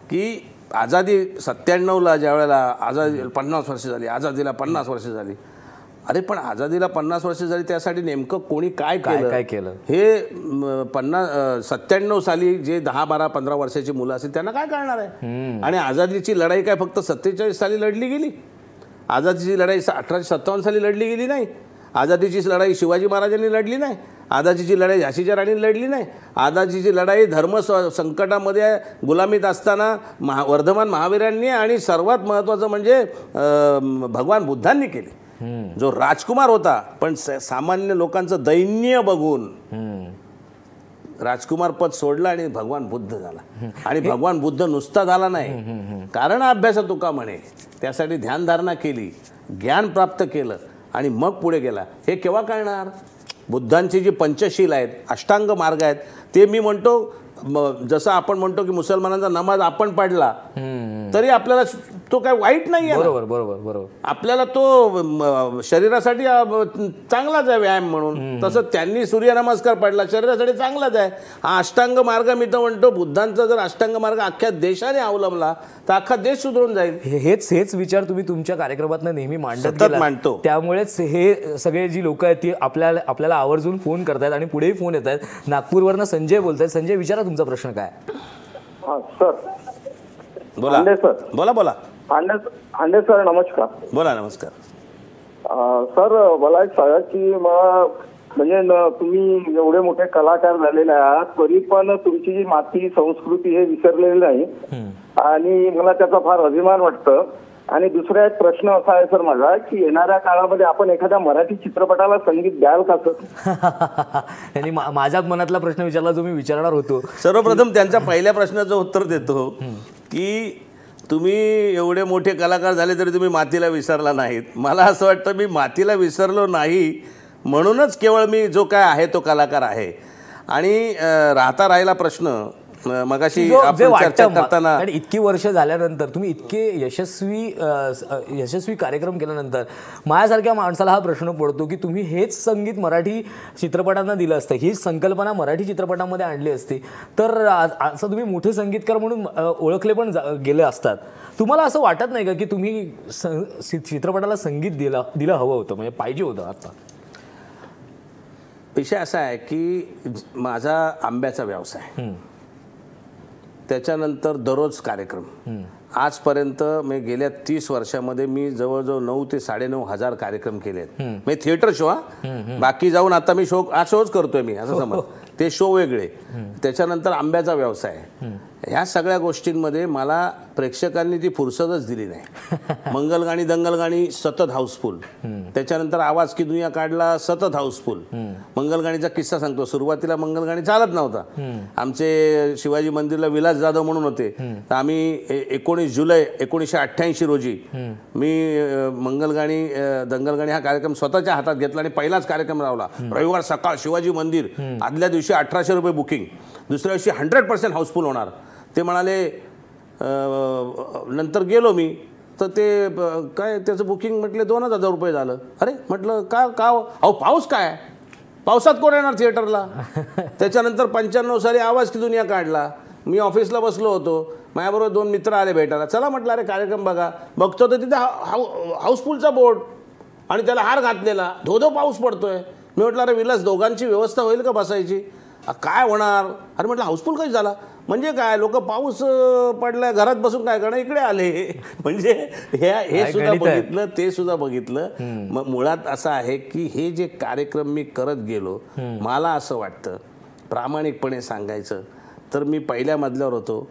S2: की आझादी 97ला ज्या वेळेला आझादी 50 वर्ष झाली, आझादीला 50 वर्ष झाली. अरे पण आझादीला 50 वर्ष झाली त्यासाठी नेमकं कोणी काय केलं हे 97 साली जे 10, 12, 15 वर्षाची मुलं असतील त्यांना काय कळणार आहे. आणि आझादीची लढाई काय फक्त 47 साली लढली गेली. आझादीची लढाई 1857 साली लढली गेली नाही. आझादीची लढाई शिवाजी महाराजांनी लढली नाही. आझादीची लढाई झाशीच्या राणीने लढली नाही. आझादीची लढाई धर्म संकटामध्ये गुलामीत असताना वर्धमान महावीरांनी आणि सर्वात महत्त्वाचं म्हणजे भगवान बुद्धांनी केली. जो राजकुमार होता पण सामान्य लोकांचं दैन्य बघून राजकुमार पद सोडलं आणि भगवान बुद्ध झाला. आणि भगवान बुद्ध नुसता झाला नाही, कारण अभ्यास तुका म्हणे. त्यासाठी ध्यानधारणा केली, ज्ञान प्राप्त केलं आणि मग पुढे गेला. हे केव्हा कळणार. बुद्धांची जी पंचशील आहेत, अष्टांग मार्ग आहेत ते मी म्हणतो जसं आपण म्हणतो की मुसलमानांचा नमाज आपण पढला तरी आपल्याला तो काय वाईट नाही आहे.
S1: बरोबर बरोबर बरोबर.
S2: आपल्याला तो शरीरासाठी चांगलाच आहे व्यायाम म्हणून. तसं त्यांनी सूर्यनमस्कार पडला शरीरासाठी चांगलाच आहे. हा अष्टांग मार्ग मी तर म्हणतो बुद्धांचा जर अष्टांग मार्ग अख्ख्या देशाने अवलंबला तर अख्खा देश सुधारून जाईल.
S1: हेच विचार तुम्ही तुमच्या कार्यक्रमात नेहमी मांडतो. त्यामुळेच हे सगळे जी लोक आहेत ती आपल्याला आवर्जून फोन करतायत आणि पुढेही फोन येत आहेत. नागपूरवरनं संजय बोलतायत. संजय विचारा तुमचा प्रश्न काय.
S3: सर
S2: बोला बोला बोला.
S3: हांडे सर नमस्कार.
S2: बोला. नमस्कार
S3: सर. मला एक सांगा की म्हणजे तुम्ही एवढे मोठे कलाकार झालेले आहात तरी पण तुमची जी माती संस्कृती हे विसरलेली नाही आणि मला त्याचा फार अभिमान वाटतं.
S7: आणि दुसरा एक प्रश्न असा आहे सर माझा की येणाऱ्या काळामध्ये आपण एखाद्या मराठी चित्रपटाला संगीत द्याल का सर?
S1: त्यांनी माझ्या मनातला प्रश्न विचारला जो मी विचारणार होतो.
S2: सर्वप्रथम त्यांच्या पहिल्या प्रश्नाचं उत्तर देतो की तुम्ही एवढे मोठे कलाकार झाले तरी तुम्ही मातीला विसरला नाहीत. मला असं वाटतं मी मातीला विसरलो नाही म्हणूनच केवळ मी जो काय आहे तो कलाकार आहे. आणि राहिला प्रश्न मगाशी आपण चर्चा करताना,
S1: इतकी वर्ष झाल्यानंतर तुम्ही इतके यशस्वी कार्यक्रम केल्यानंतर माझ्यासारख्या माणसाला हा प्रश्न पडतो की तुम्ही हेच संगीत मराठी चित्रपटांना दिलं असतं, हीच संकल्पना मराठी चित्रपटांमध्ये आणली असती तर असं तुम्ही मोठे संगीतकार म्हणून ओळखले पण गेले असतात. तुम्हाला असं वाटत नाही का की तुम्ही चित्रपटाला संगीत दिलं हवं होतं, म्हणजे पाहिजे होतं? आता
S2: विषय असा आहे की माझा आंब्याचा व्यवसाय, त्याच्यानंतर दररोज कार्यक्रम, आजपर्यंत मी गेल्या 30 वर्षामध्ये मी जवळजवळ 9 ते 9,500 कार्यक्रम केले आहेत. म्हणजे थिएटर शो, बाकी जाऊन आता मी शोज करतोय मी, असं समज. ते शो वेगळे. त्याच्यानंतर आंब्याचा व्यवसाय, ह्या सगळ्या गोष्टींमध्ये मला प्रेक्षकांनी ती फुरसतच दिली नाही. मंगलगाणी दंगलगाणी सतत हाऊसफुल, त्याच्यानंतर आवाज की दुनिया काढला सतत हाऊसफुल. मंगलगाणीचा किस्सा सांगतो. सुरुवातीला मंगलगाणी चालत नव्हता. आमचे शिवाजी मंदिरला विलास जाधव म्हणून होते. तर आम्ही 19 जुलै 1988 रोजी मी मंगलगाणी दंगलगाणी हा कार्यक्रम स्वतःच्या हातात घेतला आणि पहिलाच कार्यक्रम लावला. रविवार सकाळ शिवाजी मंदिर, आदल्या दिवशी 1800 रुपये बुकिंग, दुसऱ्या दिवशी 100% हाऊसफुल होणार. ते म्हणाले, नंतर गेलो मी तर ते काय त्याचं बुकिंग म्हटले 2,000 रुपये झालं. अरे म्हटलं का अहो पाऊस काय, पावसात कोण येणार थिएटरला? त्याच्यानंतर 95 साली आवाज की दुनिया काढला. मी ऑफिसला बसलो होतो, माझ्याबरोबर 2 मित्र आले भेटायला. चला म्हटलं अरे कार्यक्रम बघा. बघतो तर तिथे हाऊसफुलचा बोर्ड आणि त्याला हार घातलेला, धोधो पाऊस पडतोय. मी म्हटलं अरे विलास, दोघांची व्यवस्था होईल का बसायची? काय होणार? अरे म्हटलं हाऊसफुल कधी झाला म्हणजे काय, लोक पाऊस पडलाय घरात बसून काय करणार, इकडे आले. म्हणजे हे सुद्धा बघितलं, ते सुद्धा बघितलं. मग मुळात असं आहे की हे जे कार्यक्रम मी करत गेलो, मला असं वाटतं प्रामाणिकपणे सांगायचं तर मी पहिल्या मजल्यावर होतो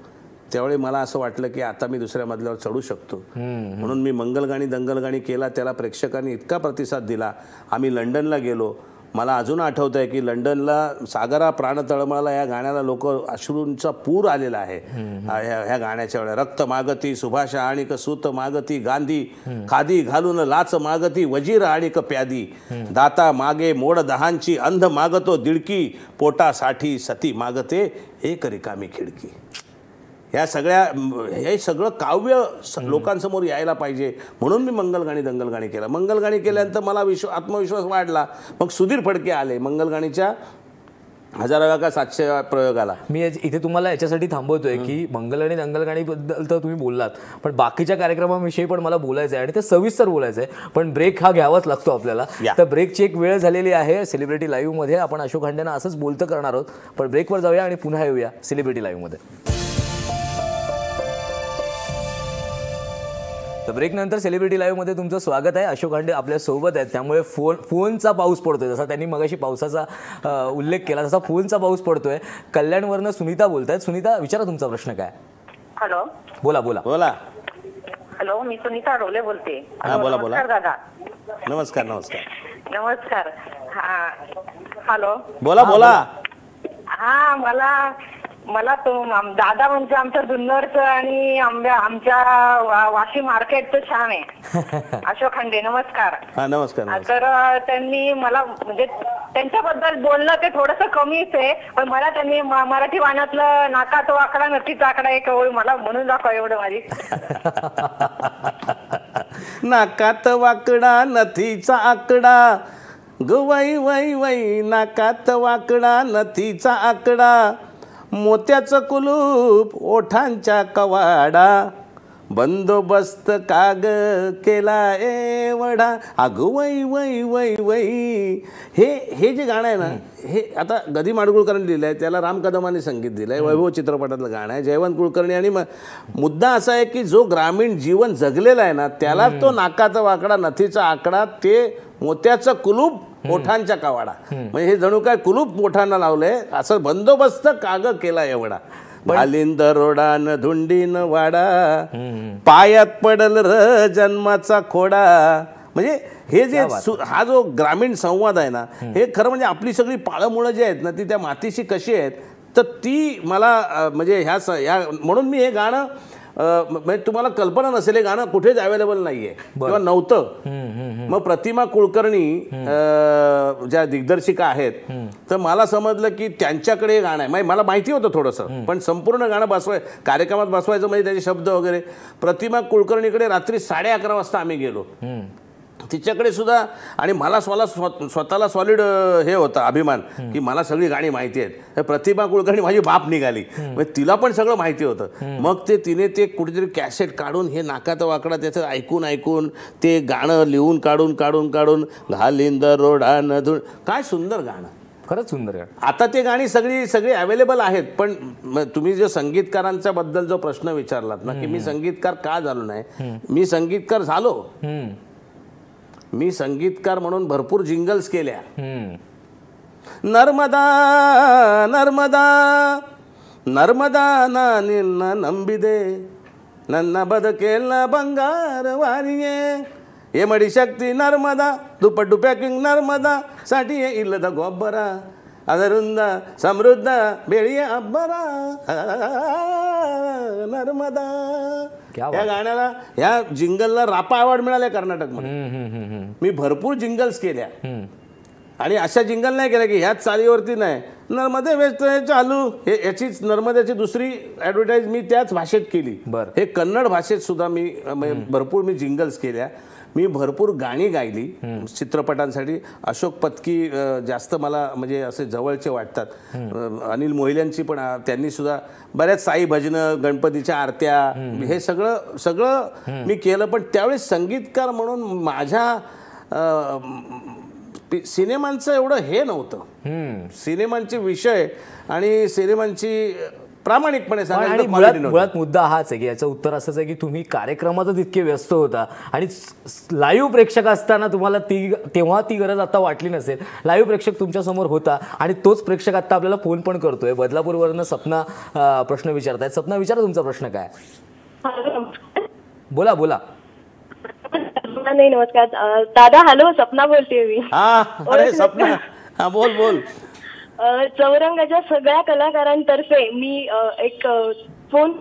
S2: त्यावेळी मला असं वाटलं की आता मी दुसऱ्या मजल्यावर चढू शकतो. म्हणून मी मंगलगाणी दंगलगाणी केला. त्याला प्रेक्षकांनी इतका प्रतिसाद दिला. आम्ही लंडनला गेलो. मला अजून आठवत आहे की लंडनला सागरा प्राण तळमळला या गाण्याला लोक अश्रूंचा पूर आलेला आहे. ह्या गाण्याच्या वेळेला रक्त मागती सुभाषा आणिक सूत मागती गांधी, खादी घालून लाच मागती वजीर आणिक प्यादी, दाता मागे मोड दहांची अंध मागतो दिडकी, पोटासाठी सती मागते एक रिकामी खिडकी. ह्या हे सगळं काव्य लोकांसमोर यायला पाहिजे म्हणून मी मंगलगाणी दंगलगाणी केला. मंगलगाणी केल्यानंतर मला आत्मविश्वास वाढला. मग सुधीर फडके आले मंगलगाणीच्या 1000व्या का 700व्या प्रयोगाला.
S1: मी इथे तुम्हाला याच्यासाठी थांबवतोय की मंगलगाणी दंगलगाणीबद्दल तर तुम्ही बोललात, पण बाकीच्या कार्यक्रमाविषयी पण मला बोलायचं आहे आणि ते सविस्तर बोलायचं आहे. पण ब्रेक हा घ्यावाच लागतो आपल्याला. तर ब्रेकची एक वेळ झालेली आहे सेलिब्रिटी लाईव्हमध्ये. आपण अशोक हांडेंना असंच बोलतं करणार आहोत, पण ब्रेकवर जाऊया आणि पुन्हा येऊया सेलिब्रिटी लाईव्हमध्ये. तर ब्रेक नंतर सेलिब्रिटी लाईव्हमध्ये तुमचं स्वागत आहे. अशोक हांडे आपल्या सोबत आहेत. त्यामुळे फोनचा पाऊस पडतोय. जसा त्यांनी मगाशी पावसाचा उल्लेख केला तसा फोनचा पाऊस पडतोय. कल्याणवरनं सुनीता बोलतायत. सुनीता, विचारा तुमचा प्रश्न काय.
S4: हॅलो,
S2: बोला बोला बोला.
S4: हॅलो, मी सुनीता रोले बोलते.
S2: बोला बोला
S4: दादा.
S2: नमस्कार नमस्कार
S4: नमस्कार. हा, हॅलो,
S2: बोला बोला.
S4: हा, मला तो दादा म्हणजे आमच्या जुन्नरचं आणि आमच्या वाशी मार्केटचं छान आहे. अशोक खंडे, नमस्कार.
S2: हा, नमस्कार.
S4: तर त्यांनी मला म्हणजे त्यांच्याबद्दल बोलणं ते थोडंसं कमीच आहे, पण मला त्यांनी मराठी गाण्यातलं नाका तो आकडा नक्कीच आकडा एक ओळ मला म्हणून दाखवा एवढं माझी.
S2: नाकात वाकडा नथीचा आकडा ग वै वै वै, नाकात वाकडा नथीचा आकडा, मोत्याचं कुलूप ओठांच्या कवाडा, बंदोबस्त काग केला एवढा. अगं वै वै वै वै. हे जे गाणं आहे ना, हे आता गदी माडगुळकरांनी लिहिलं आहे. त्याला राम कदमाने संगीत दिलं आहे. वैभव चित्रपटातलं गाणं आहे. जयवंत कुलकर्णी. आणि मुद्दा असा आहे की जो ग्रामीण जीवन जगलेला आहे ना, त्याला तो नाकाचा वाकडा नथीचा आकडा, ते मोत्याचं कुलूप ओठांच्या कवाडा, म्हणजे हे जणू काय कुलूप ओठांना लावलंय असं, बंदोबस्त काग केला एवढा. घालीन दरोडान धुंडीन वाडा, पायात पडल र जन्माचा खोडा. म्हणजे हे जे हा जो ग्रामीण संवाद आहे ना, हे खरं म्हणजे आपली सगळी पाळंमुळं जी आहेत ना, ती त्या मातीशी कशी आहेत, तर ती मला म्हणजे ह्या म्हणून मी हे गाणं म्हणजे तुम्हाला कल्पना नसेल, हे गाणं कुठेच अवेलेबल नाहीये किंवा नव्हतं. मग प्रतिमा कुलकर्णी ज्या दिग्दर्शिका आहेत, तर मला समजलं की त्यांच्याकडे हे गाणं आहे. मला माहिती होतं थोडंसं, पण संपूर्ण गाणं कार्यक्रमात बसवायचं म्हणजे त्याचे शब्द वगैरे. प्रतिमा कुलकर्णीकडे रात्री 11:30 वाजता आम्ही गेलो तिच्याकडे सुद्धा. आणि मला स्वतःला सॉलिड हे होता अभिमान की मला सगळी गाणी माहिती आहेत. प्रतिमा कुलकर्णी माझी बाप निघाली, म्हणजे तिला पण सगळं माहिती होतं. मग तिने ते कुठेतरी कॅसेट काढून हे नाकात वाकडा त्याचं ऐकून ते गाणं लिहून काढून घालीन दरोडा नधून. काय सुंदर गाणं,
S1: खरंच सुंदर आहे.
S2: आता ते गाणी सगळी अवेलेबल आहेत. पण तुम्ही जो संगीतकारांच्या बद्दल जो प्रश्न विचारलात ना, की मी संगीतकार का झालो नाही, मी संगीतकार झालो. मी संगीतकार म्हणून भरपूर जिंगल्स केल्या. नर्मदा नर्मदा नर्मदा ना निನ್ನ ನಂಬಿದೆ ನನ್ನ ಬದುಕೆಲ್ಲ ಬಂಗಾರವಾರಿಯೇ ಏಮಡಿ ಶಕ್ತಿ ನರ್ಮದಾ ದುಪ್ಪಟ್ಟು ಪ್ಯಾಕಿಂಗ್ ನರ್ಮದಾ ಸಾಟಿಯೇ ಇಲ್ಲದ ಗೊಬ್ಬರ ಅದರಿಂದ ಸಮೃದ್ಧ ಬೆಳೆಯ ಅಬ್ಬರ नर्मदा. या गाण्याला या जिंगलला रापा अवॉर्ड मिळाले कर्नाटकमध्ये. मी भरपूर जिंगल्स केल्या आणि अशा जिंगल नाही केल्या की ह्याच चालीवरती नाही. नर्मदे वेस्ट चालू हे याचीच नर्मद्याची दुसरी ॲडव्हर्टाईज मी त्याच भाषेत केली. हे कन्नड भाषेत सुद्धा मी भरपूर जिंगल्स केल्या. मी भरपूर गाणी गायली चित्रपटांसाठी. अशोक पत्की जास्त मला म्हणजे असे जवळचे वाटतात. अनिल मोहिल्यांची पण त्यांनी सुद्धा बऱ्याच साई भजनं, गणपतीच्या आरत्या, हे सगळं मी केलं. पण त्यावेळेस संगीतकार म्हणून माझ्या सिनेमांचं एवढं हे नव्हतं. सिनेमांचे विषय आणि सिनेमांची प्रामाणिकपणे
S1: आणि मुळात मुद्दा हाच आहे की याचं उत्तर असंच आहे की तुम्ही कार्यक्रमातच इतके व्यस्त होता आणि लाईव्ह प्रेक्षक असताना तुम्हाला तेव्हा ती गरज आता वाटली नसेल. लाईव्ह प्रेक्षक तुमच्या समोर होता आणि तोच प्रेक्षक आता आपल्याला फोन पण करतोय. बदलापूरवरनं सपना प्रश्न विचारतायत. सपना, विचारा तुमचा प्रश्न काय. बोला बोला.
S8: नाही, नमस्कार दादा. हॅलो, सपना बोलते मी.
S2: अरे सपना, हा बोल बोल.
S8: चौरंगाच्या सगळ्या कलाकारांतर्फे मी एक फोन.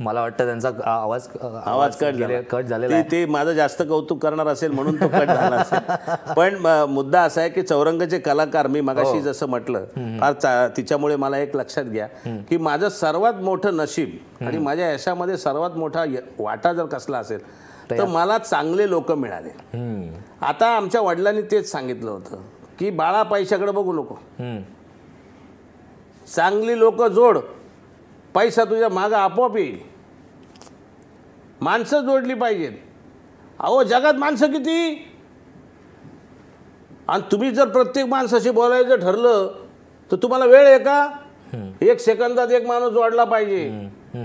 S1: मला वाटतं त्यांचा आवाज कट झालेला आहे.
S2: ते माझं जास्त कौतुक करणार असेल म्हणून तो कट झाला असेल. पण मुद्दा असा आहे की चौरंगाचे कलाकार, मी मगाशी जसं म्हटलं, फार तिच्यामुळे मला एक लक्षात घ्या की माझं सर्वात मोठं नशीब आणि माझ्या यशामध्ये सर्वात मोठा वाटा जर कसला असेल तर मला चांगले लोक मिळाले. आता आमच्या वडिलांनी तेच सांगितलं होतं की बाळा पैशाकडे बघू नको, चांगली लोक जोड, पैसा तुझ्या मागं आपोआप येईल. माणसं जोडली पाहिजेत. अहो जगात माणसं किती, आणि तुम्ही जर प्रत्येक माणसाशी बोलायचं ठरलं तर तुम्हाला वेळ आहे का? 1 सेकंदात एक माणूस जोडला पाहिजे.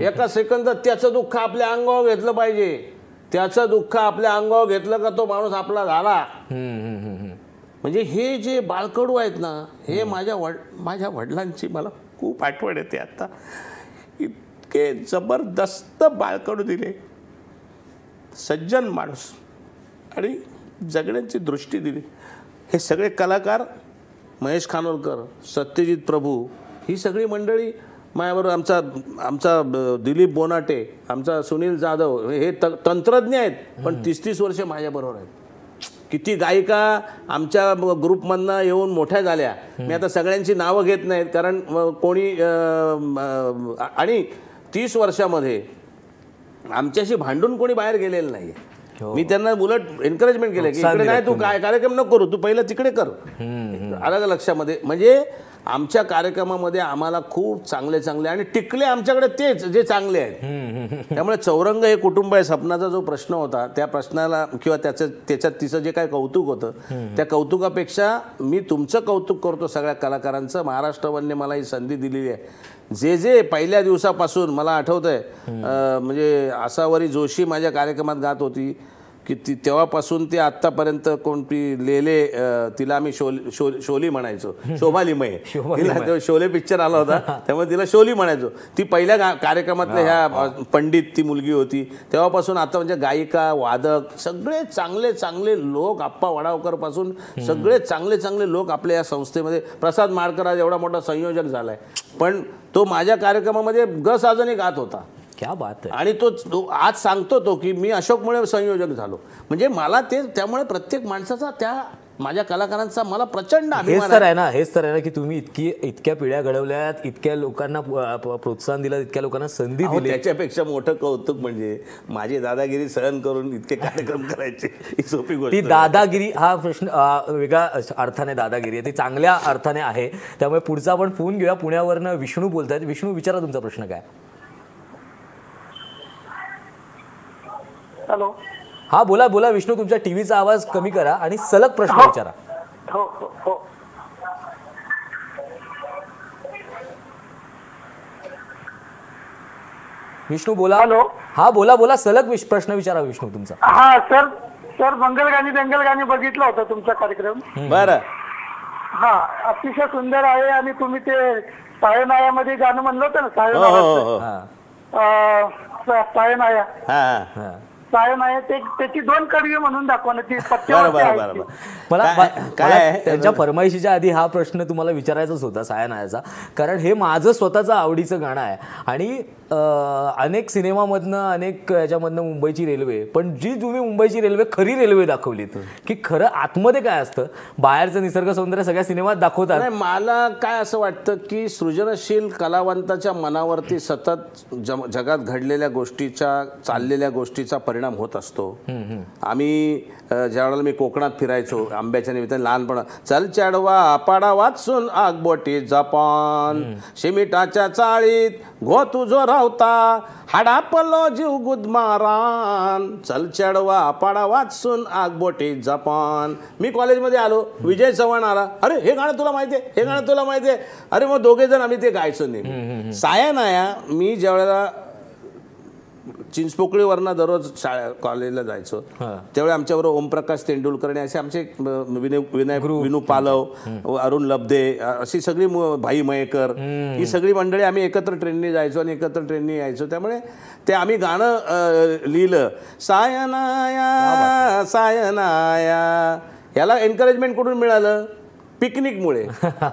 S2: एका सेकंदात त्याचं दुःख आपल्या अंगावर घेतलं पाहिजे. त्याचं दुःख आपल्या अंगावर घेतलं का तो माणूस आपला झाला. म्हणजे हे जे बाळकडू आहेत ना, हे माझ्या वडिलांची मला खूप आठवण येते आता. इतके जबरदस्त बाळकडू दिले, सज्जन माणूस आणि जगण्याची दृष्टी दिली. हे सगळे कलाकार, महेश खानोलकर, सत्यजित प्रभू, ही सगळी मंडळी माझ्याबरोबर, आमचा दिलीप बोनाटे, आमचा सुनील जाधव, हे तंत्रज्ञ आहेत पण 30-30 वर्ष माझ्याबरोबर आहेत. किती गायिका आमच्या ग्रुपमधनं येऊन मोठ्या झाल्या. मी आता सगळ्यांची नावं घेत नाहीत कारण कोणी, आणि 30 वर्षामध्ये आमच्याशी भांडून कोणी बाहेर गेलेलं नाही. मी त्यांना उलट एन्करेजमेंट केलं की इकडे नाही, तू काय कार्यक्रम नको करू, तू पहिलं तिकडे कर. आलं लक्षामध्ये. म्हणजे आमच्या कार्यक्रमामध्ये आम्हाला खूप चांगले आणि टिकले आमच्याकडे तेच जे चांगले आहेत. त्यामुळे चौरंग हे कुटुंब आहे. सपनाचा जो प्रश्न होता त्या प्रश्नाला किंवा त्याच्यात तिचं जे काय कौतुक होतं, त्या कौतुकापेक्षा मी तुमचं कौतुक करतो सगळ्या कलाकारांचं. महाराष्ट्रवनने मला ही संधी दिलेली आहे. जे पहिल्या दिवसापासून मला आठवतंय, म्हणजे आसावरी जोशी माझ्या कार्यक्रमात गात होती, की ती तेव्हापासून ते आत्तापर्यंत कोणती लेले तिला आम्ही शोली म्हणायचो, शोभालीमय. तिला शोले पिक्चर आला होता त्यामुळे तिला शोली म्हणायचो. ती पहिल्या कार्यक्रमातल्या ह्या पंडित ती मुलगी होती. तेव्हापासून आता म्हणजे गायिका, वादक सगळे चांगले चांगले लोक, आप्पा वडावकर पासून सगळे चांगले चांगले लोक आपल्या या संस्थेमध्ये. प्रसाद माडकर आज एवढा मोठा संयोजक झालाय, पण तो माझ्या कार्यक्रमामध्ये ग साजने गात होता.
S1: क्या बात आहे.
S2: आणि तो आज सांगतो तो की मी अशोकमुळे संयोजक झालो. म्हणजे मला ते त्यामुळे प्रत्येक माणसाचा, त्या माझ्या कलाकारांचा मला प्रचंड अभिमान आहे.
S1: हेच तर आहे ना की तुम्ही इतक्या पिढ्या घडवल्यात, इतक्या लोकांना प्रोत्साहन दिलं, इतक्या लोकांना संधी दिली.
S2: त्याच्यापेक्षा मोठं कौतुक म्हणजे माझी दादागिरी सहन करून इतके कार्यक्रम करायचे, ही सोपी गोष्ट.
S1: ती दादागिरी हा प्रश्न वेगळ्या अर्थाने दादागिरी आहे, ती चांगल्या अर्थाने आहे. त्यामुळे पुढचा आपण फोन घेऊया. पुण्यावरनं विष्णू बोलतायत. विष्णू, विचारा तुमचा प्रश्न काय.
S3: हॅलो.
S1: हा बोला बोला विष्णू, तुमच्या टीव्हीचा आवाज कमी करा आणि सलग प्रश्न विचारा.
S3: हो हो हो.
S1: विष्णू बोला.
S3: हॅलो.
S1: हा बोला बोला, सलग प्रश्न विचारा विष्णू तुमचा.
S3: हा सर, सर मंगल गाणी दंगल गाणी बघितला होता तुमचा कार्यक्रम.
S2: बरं.
S3: हा, अतिशय सुंदर आहे. आणि तुम्ही ते सायनायामध्ये गाणं म्हणलं होतं ना, सायनाया. सायनाया त्याची 2 कडवी म्हणून दाखवण्याची
S1: मला त्यांच्या फरमाईशीच्या आधी हा प्रश्न तुम्हाला विचारायचाच होता सायनायाचा, कारण हे माझं स्वतःचं आवडीचं गाणं आहे. आणि अनेक सिनेमामधनं, अनेक याच्यामधनं मुंबईची रेल्वे, पण जी तुम्ही मुंबईची रेल्वे खरी रेल्वे दाखवलीत की खरं आतमध्ये काय असतं, बाहेरचं निसर्ग सौंदर्य सगळ्या सिनेमात दाखवतात.
S2: मला काय असं वाटतं की सृजनशील कलावंताच्या मनावरती सतत जगात घडलेल्या गोष्टीच्या, चाललेल्या गोष्टीचा परिणाम होत असतो. आम्ही ज्यावेळेला मी कोकणात फिरायचो आंब्याच्या निमित्ताने लहानपणा, चल चढवा पाडा वाचून आगबोटी जपान, शिमिटाच्या चाळीत घो तुझो रावता, हाडापलो जीव गुदमारान, चल चढवा पाडा वाचून आगबोटी जपान. मी कॉलेजमध्ये आलो, विजय चव्हाण आला, अरे हे गाणं तुला माहिती आहे, हे गाणं तुला माहिती आहे. अरे मग दोघे जण आम्ही ते गायचो नेहमी. सायनाया मी ज्यावेळेला चिंचपोकळीवरनं दररोज कॉलेजला जायचो त्यावेळी आमच्याबरोबर ओमप्रकाश तेंडुलकर असे आमचे विनू पालव, अरुण लब्धे, अशी सगळी भाई मयेकर, ही सगळी मंडळी आम्ही एकत्र ट्रेननी जायचो आणि एकत्र ट्रेननी यायचो. त्यामुळे ते आम्ही गाणं लिहिलं, सायनाया सायनाया. याला एन्करेजमेंट कुठून मिळालं? पिकनिकमुळे.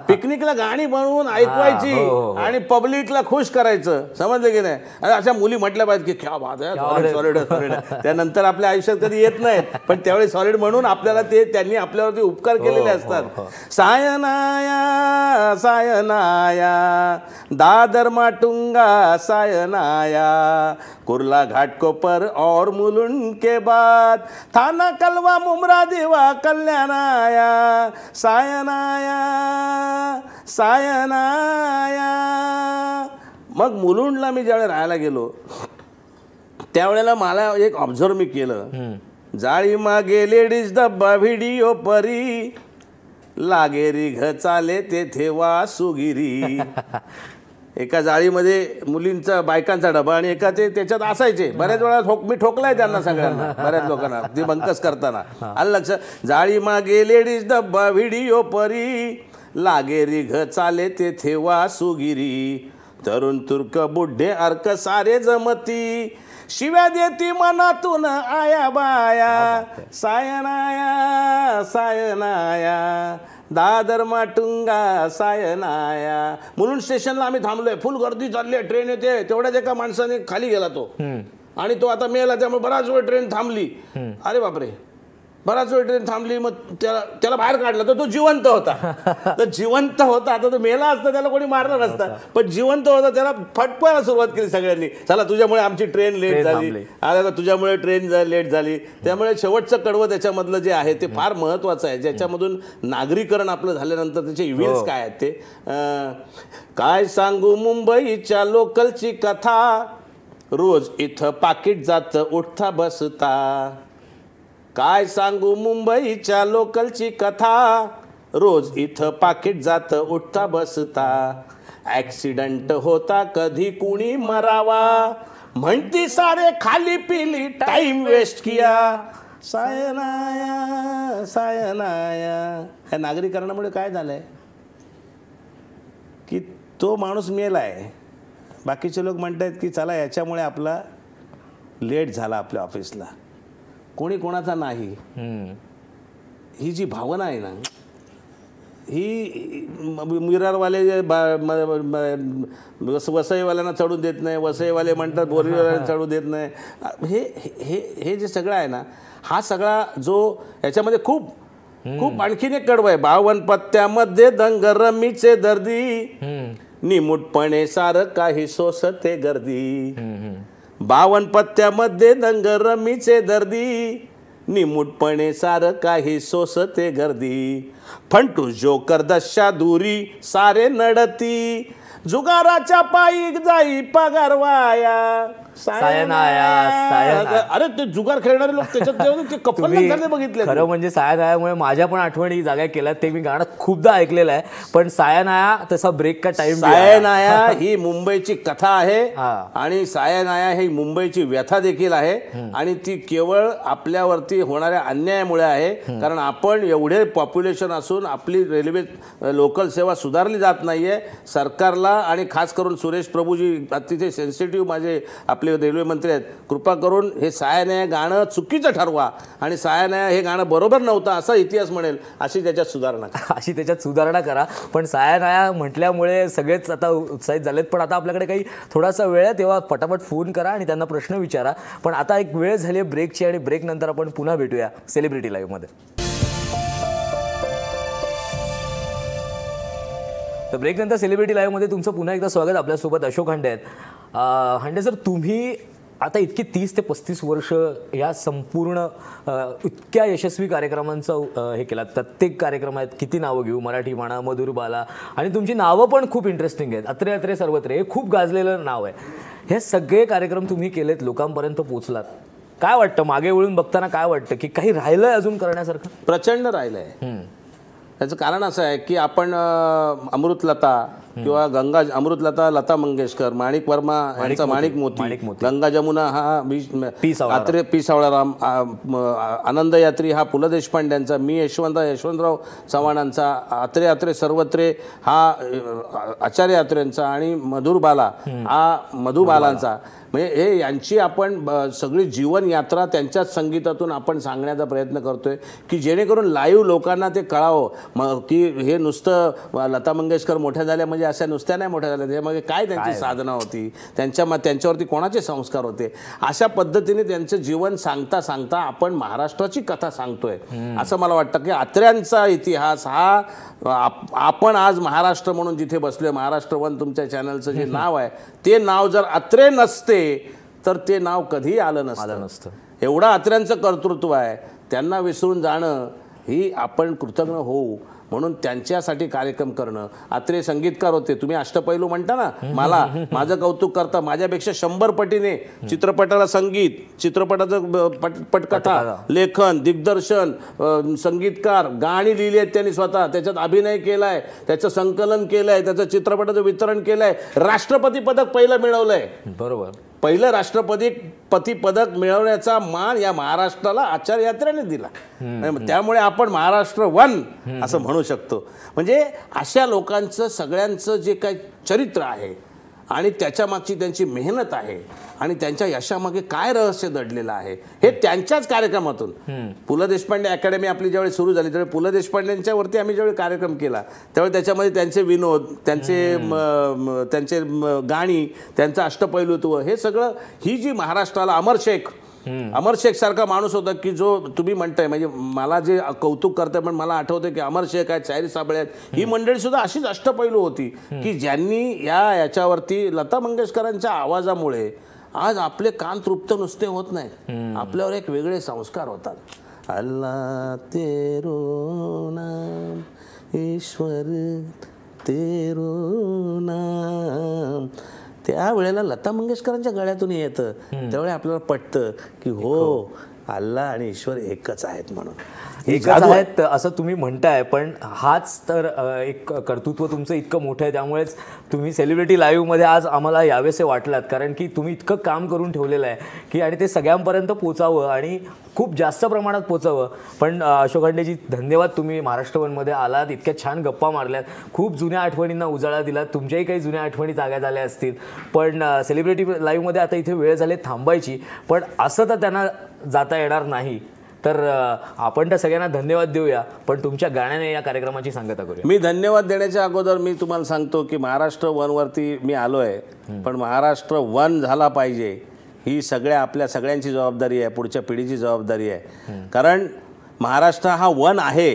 S2: पिकनिकला गाणी बनवून ऐकवायची आणि पब्लिकला खुश करायचं, समजलं की नाही. अशा मुली म्हटल्या पाहिजे की क्या बात आहे, सॉलिड सॉलिड. त्यानंतर आपल्या आयुष्यात कधी येत नाहीत, पण त्यावेळी सॉलिड म्हणून आपल्याला ते त्यांनी आपल्यावरती उपकार केलेले असतात. सायनाया सायनाया, दादर माटुंगा सायनाया, कुर्ला घाटकोपर और मुलुंड के बाद, थाना कलवा मुमरा देवा कल्याणाया, सायनाया सायनाया. मग मुलुंडला मी ज्यावेळेला राहायला गेलो त्यावेळेला मला एक ऑब्झर्व मी केलं, जाळी मागे लेडीज डब्बा व्हिडिओ परी, लागेरी घ चाले तेथे वासुगिरी. एका जाळीमध्ये मुलींचा, बायकांचा डबा आणि एका ते त्याच्यात असायचे. बऱ्याच वेळा मी ठोकलाय त्यांना सगळ्यांना, बऱ्याच लोकांना ते बंकस करताना. आलं लक्षात? जाळी मागे लेडीज डब्बा व्हिडिओ परी, लागेरी घ चाले तेथे वासुगिरी, तरुण तुर्क बुड्ढे अर्क सारे जमती, शिव्या देती मनातून आया बाया, सायनाया सायनाया, दादर माटुंगा सायनाया. मुलुंड स्टेशनला आम्ही थांबलोय, फुल गर्दी चालली आहे, ट्रेन येते. तेवढ्याच एका माणसाने खाली गेला तो, आणि तो आता मेला, त्यामुळे बराच वेळ ट्रेन थांबली. अरे बापरे, बराच वेळ ट्रेन थांबली. मग त्याला बाहेर काढलं तर तो जिवंत होता. तर जिवंत होता, आता तो मेला असता त्याला कोणी मारलं नसतं, पण जिवंत होता. त्याला फटकायला सुरुवात केली सगळ्यांनी, चला तुझ्यामुळे आमची ट्रेन लेट झाली, आता तुझ्यामुळे ट्रेन लेट झाली. त्यामुळे शेवटचं कडवं त्याच्यामधलं जे आहे ते फार महत्त्वाचं आहे, ज्याच्यामधून नागरीकरण आपलं झाल्यानंतर त्याचे इव्हेंट्स काय आहेत ते. काय सांगू मुंबईच्या लोकलची कथा, रोज इथं पाकिट जातं उठता बसता. काय सांगू मुंबईच्या लोकलची कथा, रोज इथं पाकिट जातं उठता बसता. ॲक्सिडंट होता कधी कुणी मरावा, म्हणती सारे खाली पिली टाइम वेस्ट किया. सायनाया सायनाया. ह्या नागरीकरणामुळे काय झालंय की तो माणूस मेलाय, बाकीचे लोक म्हणतात की चला याच्यामुळे आपला लेट झाला आपल्या ऑफिसला, कोणी कोणाचा नाही. ही जी भावना आहे ना, ही मिरारवाले वसईवाल्यांना चढू देत नाही, वसईवाले म्हणतात बोरीवाल्यांना चढू देत नाही. हे हे हे जे सगळं आहे ना, हा सगळा जो याच्यामध्ये खूप खूप आणखीन एक कडवं आहे. 52 पत्त्यामध्ये दंग रमीचे दर्दी, निमूटपणे सारं काही सोसते गर्दी. 52 पत्त्यामध्ये दंग रमीचे दर्दी, निमूटपणे सारं काही सोसते गर्दी. फंटू जोकर दशा दुरी सारे नडती, जुगाराच्या पायी जाई पगार वाया.
S1: सायनाया सायनाया.
S2: अरे ते जुगार खेळणारे लोक त्याच्यात ते कपल बघितले.
S1: खरं म्हणजे सायनायामुळे माझ्या पण आठवणी जागा केल्या. ते मी गाणं खूपदा ऐकलेलं आहे, पण सायनाया तसा ब्रेक का टाइम.
S2: सायनाया ही मुंबईची कथा आहे आणि सायनाया ही मुंबईची व्यथा देखील आहे. आणि ती केवळ आपल्यावरती होणाऱ्या अन्यायामुळे आहे. कारण आपण एवढे पॉप्युलेशन असून आपली रेल्वे लोकल सेवा सुधारली जात नाहीये. सरकारला आणि खास करून सुरेश प्रभूजी अतिशय सेन्सिटिव्ह माझे आपले रेल्वे मंत्री आहेत, कृपा करून हे सायनाया गाणं चुकीचं ठरवा आणि सायनाया हे गाणं बरोबर नव्हतं असा इतिहास म्हणेल, अशी त्याच्यात सुधारणा करा. पण सायनाया म्हटल्यामुळे सगळेच आता उत्साहित झालेत. पण आता आपल्याकडे काही थोडासा वेळ आहे, तेव्हा फटाफट फोन करा आणि त्यांना प्रश्न विचारा. पण आता एक वेळ झाली आहे ब्रेकची आणि ब्रेक नंतर आपण पुन्हा भेटूया सेलिब्रिटी लाईव्हमध्ये. तर ब्रेकनंतर सेलिब्रिटी लाईव्हमध्ये तुमचं पुन्हा एकदा स्वागत. आपल्यासोबत अशोक हांडे आहेत. हांडे सर, तुम्ही आता इतकी 30 ते 35 वर्ष या संपूर्ण इतक्या यशस्वी कार्यक्रमांचं हे केलात. प्रत्येक कार्यक्रमात किती नावं घेऊ, मराठी म्हणा, मधुर बाला, आणि तुमची नावं पण खूप इंटरेस्टिंग आहेत. अत्रे अत्रे सर्वत्र हे खूप गाजलेलं नाव आहे. हे सगळे कार्यक्रम तुम्ही केलेत, लोकांपर्यंत पोहोचलात. काय वाटतं मागे वळून बघताना, काय वाटतं की काही राहिलंय अजून करण्यासारखं? प्रचंड राहिलंय. त्याचं कारण असं आहे की आपण अमृतलता किंवा गंगा लता मंगेशकर, माणिक वर्मा यांचा माणिक मोती, गंगा जमुना हा पी सावळाराम, आनंद यात्री हा पु ल देशपांड्यांचा, मी यशवंतराव चव्हाणांचा, अत्रे अत्रे सर्वत्रे हा आचार्य अत्रेंचा आणि मधुर बाला हा मधुबालांचा. म्हणजे हे यांची आपण सगळी जीवन यात्रा त्यांच्याच संगीतातून आपण सांगण्याचा प्रयत्न करतोय की जेणेकरून लाईव्ह लोकांना ते कळावं की हे नुसतं लता मंगेशकर मोठ्या झाल्या म्हणजे अशा नुसत्या नाही मोठ्या झाल्या, त्याच्यामध्ये काय त्यांची साधना होती, त्यांच्यावरती कोणाचे संस्कार होते. अशा पद्धतीने त्यांचं जीवन सांगता सांगता आपण महाराष्ट्राची कथा सांगतोय असं मला वाटतं. की अत्र्यांचा इतिहास हा आपण आज महाराष्ट्र म्हणून जिथे बसलोय, महाराष्ट्र वन तुमच्या चॅनलचं जे नाव आहे, ते नाव जर अत्रे नसते तर ते नाव कधी आलं नसतं. एवढं अत्र्यांचं कर्तृत्व आहे, त्यांना विसरून जाणं ही आपण कृतज्ञ होऊ म्हणून त्यांच्यासाठी कार्यक्रम करणं. अत्रे संगीतकार होते, तुम्ही अष्टपैलू म्हणता ना, माझं कौतुक करता. माझ्यापेक्षा 100 पटीने चित्रपटाला संगीत, चित्रपटाचं पटकथा, लेखन, दिग्दर्शन, संगीतकार, गाणी लिहिली आहेत त्यांनी स्वतः, त्याच्यात अभिनय केलाय, त्याचं संकलन केलंय, त्याचं चित्रपटाचं वितरण केलंय, राष्ट्रपती पदक पहिलं मिळवलंय. बरोबर, पहिलं राष्ट्रपती पदक मिळवण्याचा मान या महाराष्ट्राला आचार्य यात्रेने दिला. त्यामुळे आपण महाराष्ट्र वन असं म्हणू शकतो. म्हणजे अशा लोकांचं सगळ्यांचं जे काही चरित्र आहे आणि त्याच्या मागची त्यांची मेहनत आहे आणि त्यांच्या यशामागे काय रहस्य दडलेलं आहे हे त्यांच्याच कार्यक्रमातून. पु ल देशपांडे अकॅडमी आपली ज्यावेळी सुरू झाली त्यावेळी पु ल देशपांडेंच्या वरती आम्ही ज्यावेळी कार्यक्रम केला त्यावेळी त्याच्यामध्ये त्यांचे विनोद, त्यांचे गाणी, त्यांचं अष्टपैलुत्व, हे सगळं, ही जी महाराष्ट्राला अमर शेख सारखा माणूस होता की जो तुम्ही म्हणताय, म्हणजे मला जे कौतुक करताय पण मला आठवतं की अमर शेख आहेत, शाहीर साबळे आहेत, ही मंडळी सुद्धा अशीच अष्टपैलू होती की ज्यांनी याच्यावरती लता मंगेशकरांच्या आवाजामुळे आज आपले कान तृप्त नुसते होत नाहीत, आपल्यावर एक वेगळे संस्कार होतात. अल्लाह तेरो नाम, ईश्वर तेरो नाम, त्यावेळेला लता मंगेशकरांच्या गळ्यातून येतं, त्यावेळेला आपल्याला पटतं की हो अल्लाह आणि ईश्वर एकच आहेत म्हणून.
S1: एकच आहेत असं तुम्ही म्हणताय, पण हाच तर एक कर्तृत्व तुमचं इतकं मोठं आहे, त्यामुळेच तुम्ही सेलिब्रिटी लाईव्हमध्ये आज आम्हाला यावेसे वाटलात, कारण की तुम्ही इतकं काम करून ठेवलेलं आहे की आणि ते सगळ्यांपर्यंत पोचावं आणि खूप जास्त प्रमाणात पोचावं. पण अशोक हंडेजी, धन्यवाद, तुम्ही महाराष्ट्र वनमध्ये आलात, इतक्या छान गप्पा मारल्यात, खूप जुन्या आठवणींना उजाळा दिलात. तुमच्याही काही जुन्या आठवणी जाग्या झाल्या असतील, पण सेलिब्रिटी लाईव्हमध्ये आता इथे वेळ झाली थांबायची, पण असं तर त्यांना जाता येणार नाही. तर आपण त्या सगळ्यांना धन्यवाद देऊया, पण तुमच्या गाण्याने या कार्यक्रमाची सांगता करूया.
S2: मी धन्यवाद देण्याच्या अगोदर मी तुम्हाला सांगतो की महाराष्ट्र वनवरती मी आलो आहे, पण महाराष्ट्र वन झाला पाहिजे ही आपल्या सगळ्यांची जबाबदारी आहे, पुढच्या पिढीची जबाबदारी आहे. कारण महाराष्ट्र हा वन आहे.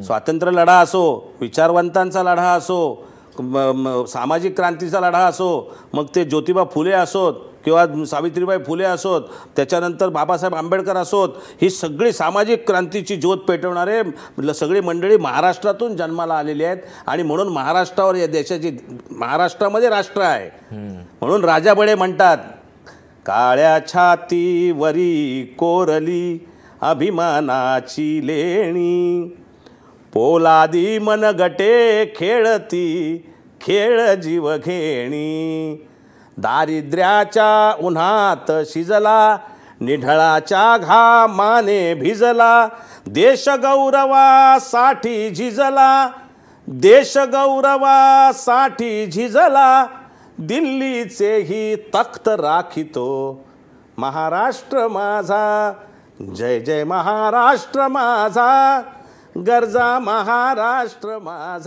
S2: स्वातंत्र्य लढा असो, विचारवंतांचा लढा असो, सामाजिक क्रांतीचा लढा असो, मग ते ज्योतिबा फुले असोत किंवा सावित्रीबाई फुले असोत, त्याच्यानंतर बाबासाहेब आंबेडकर असोत, ही सगळी सामाजिक क्रांतीची ज्योत पेटवणारे सगळी मंडळी महाराष्ट्रातून जन्माला आलेली आहेत. आणि म्हणून महाराष्ट्रावर या देशाची, महाराष्ट्रामध्ये राष्ट्र आहे म्हणून राजा बडे म्हणतात, काळ्या छातीवरी कोरली अभिमानाची लेणी, पोलादी मनगटे खेळती खेळ जीव घेणी, दारिद्र्याच्या उन्हात शिजला निढळाच्या घामाने भिजला, देश गौरवासाठी झिजला, देश गौरवासाठी झिजला, दिल्लीचेही तख्त राखितो महाराष्ट्र माझा, जय जय महाराष्ट्र माझा, गर्जा महाराष्ट्र माझा.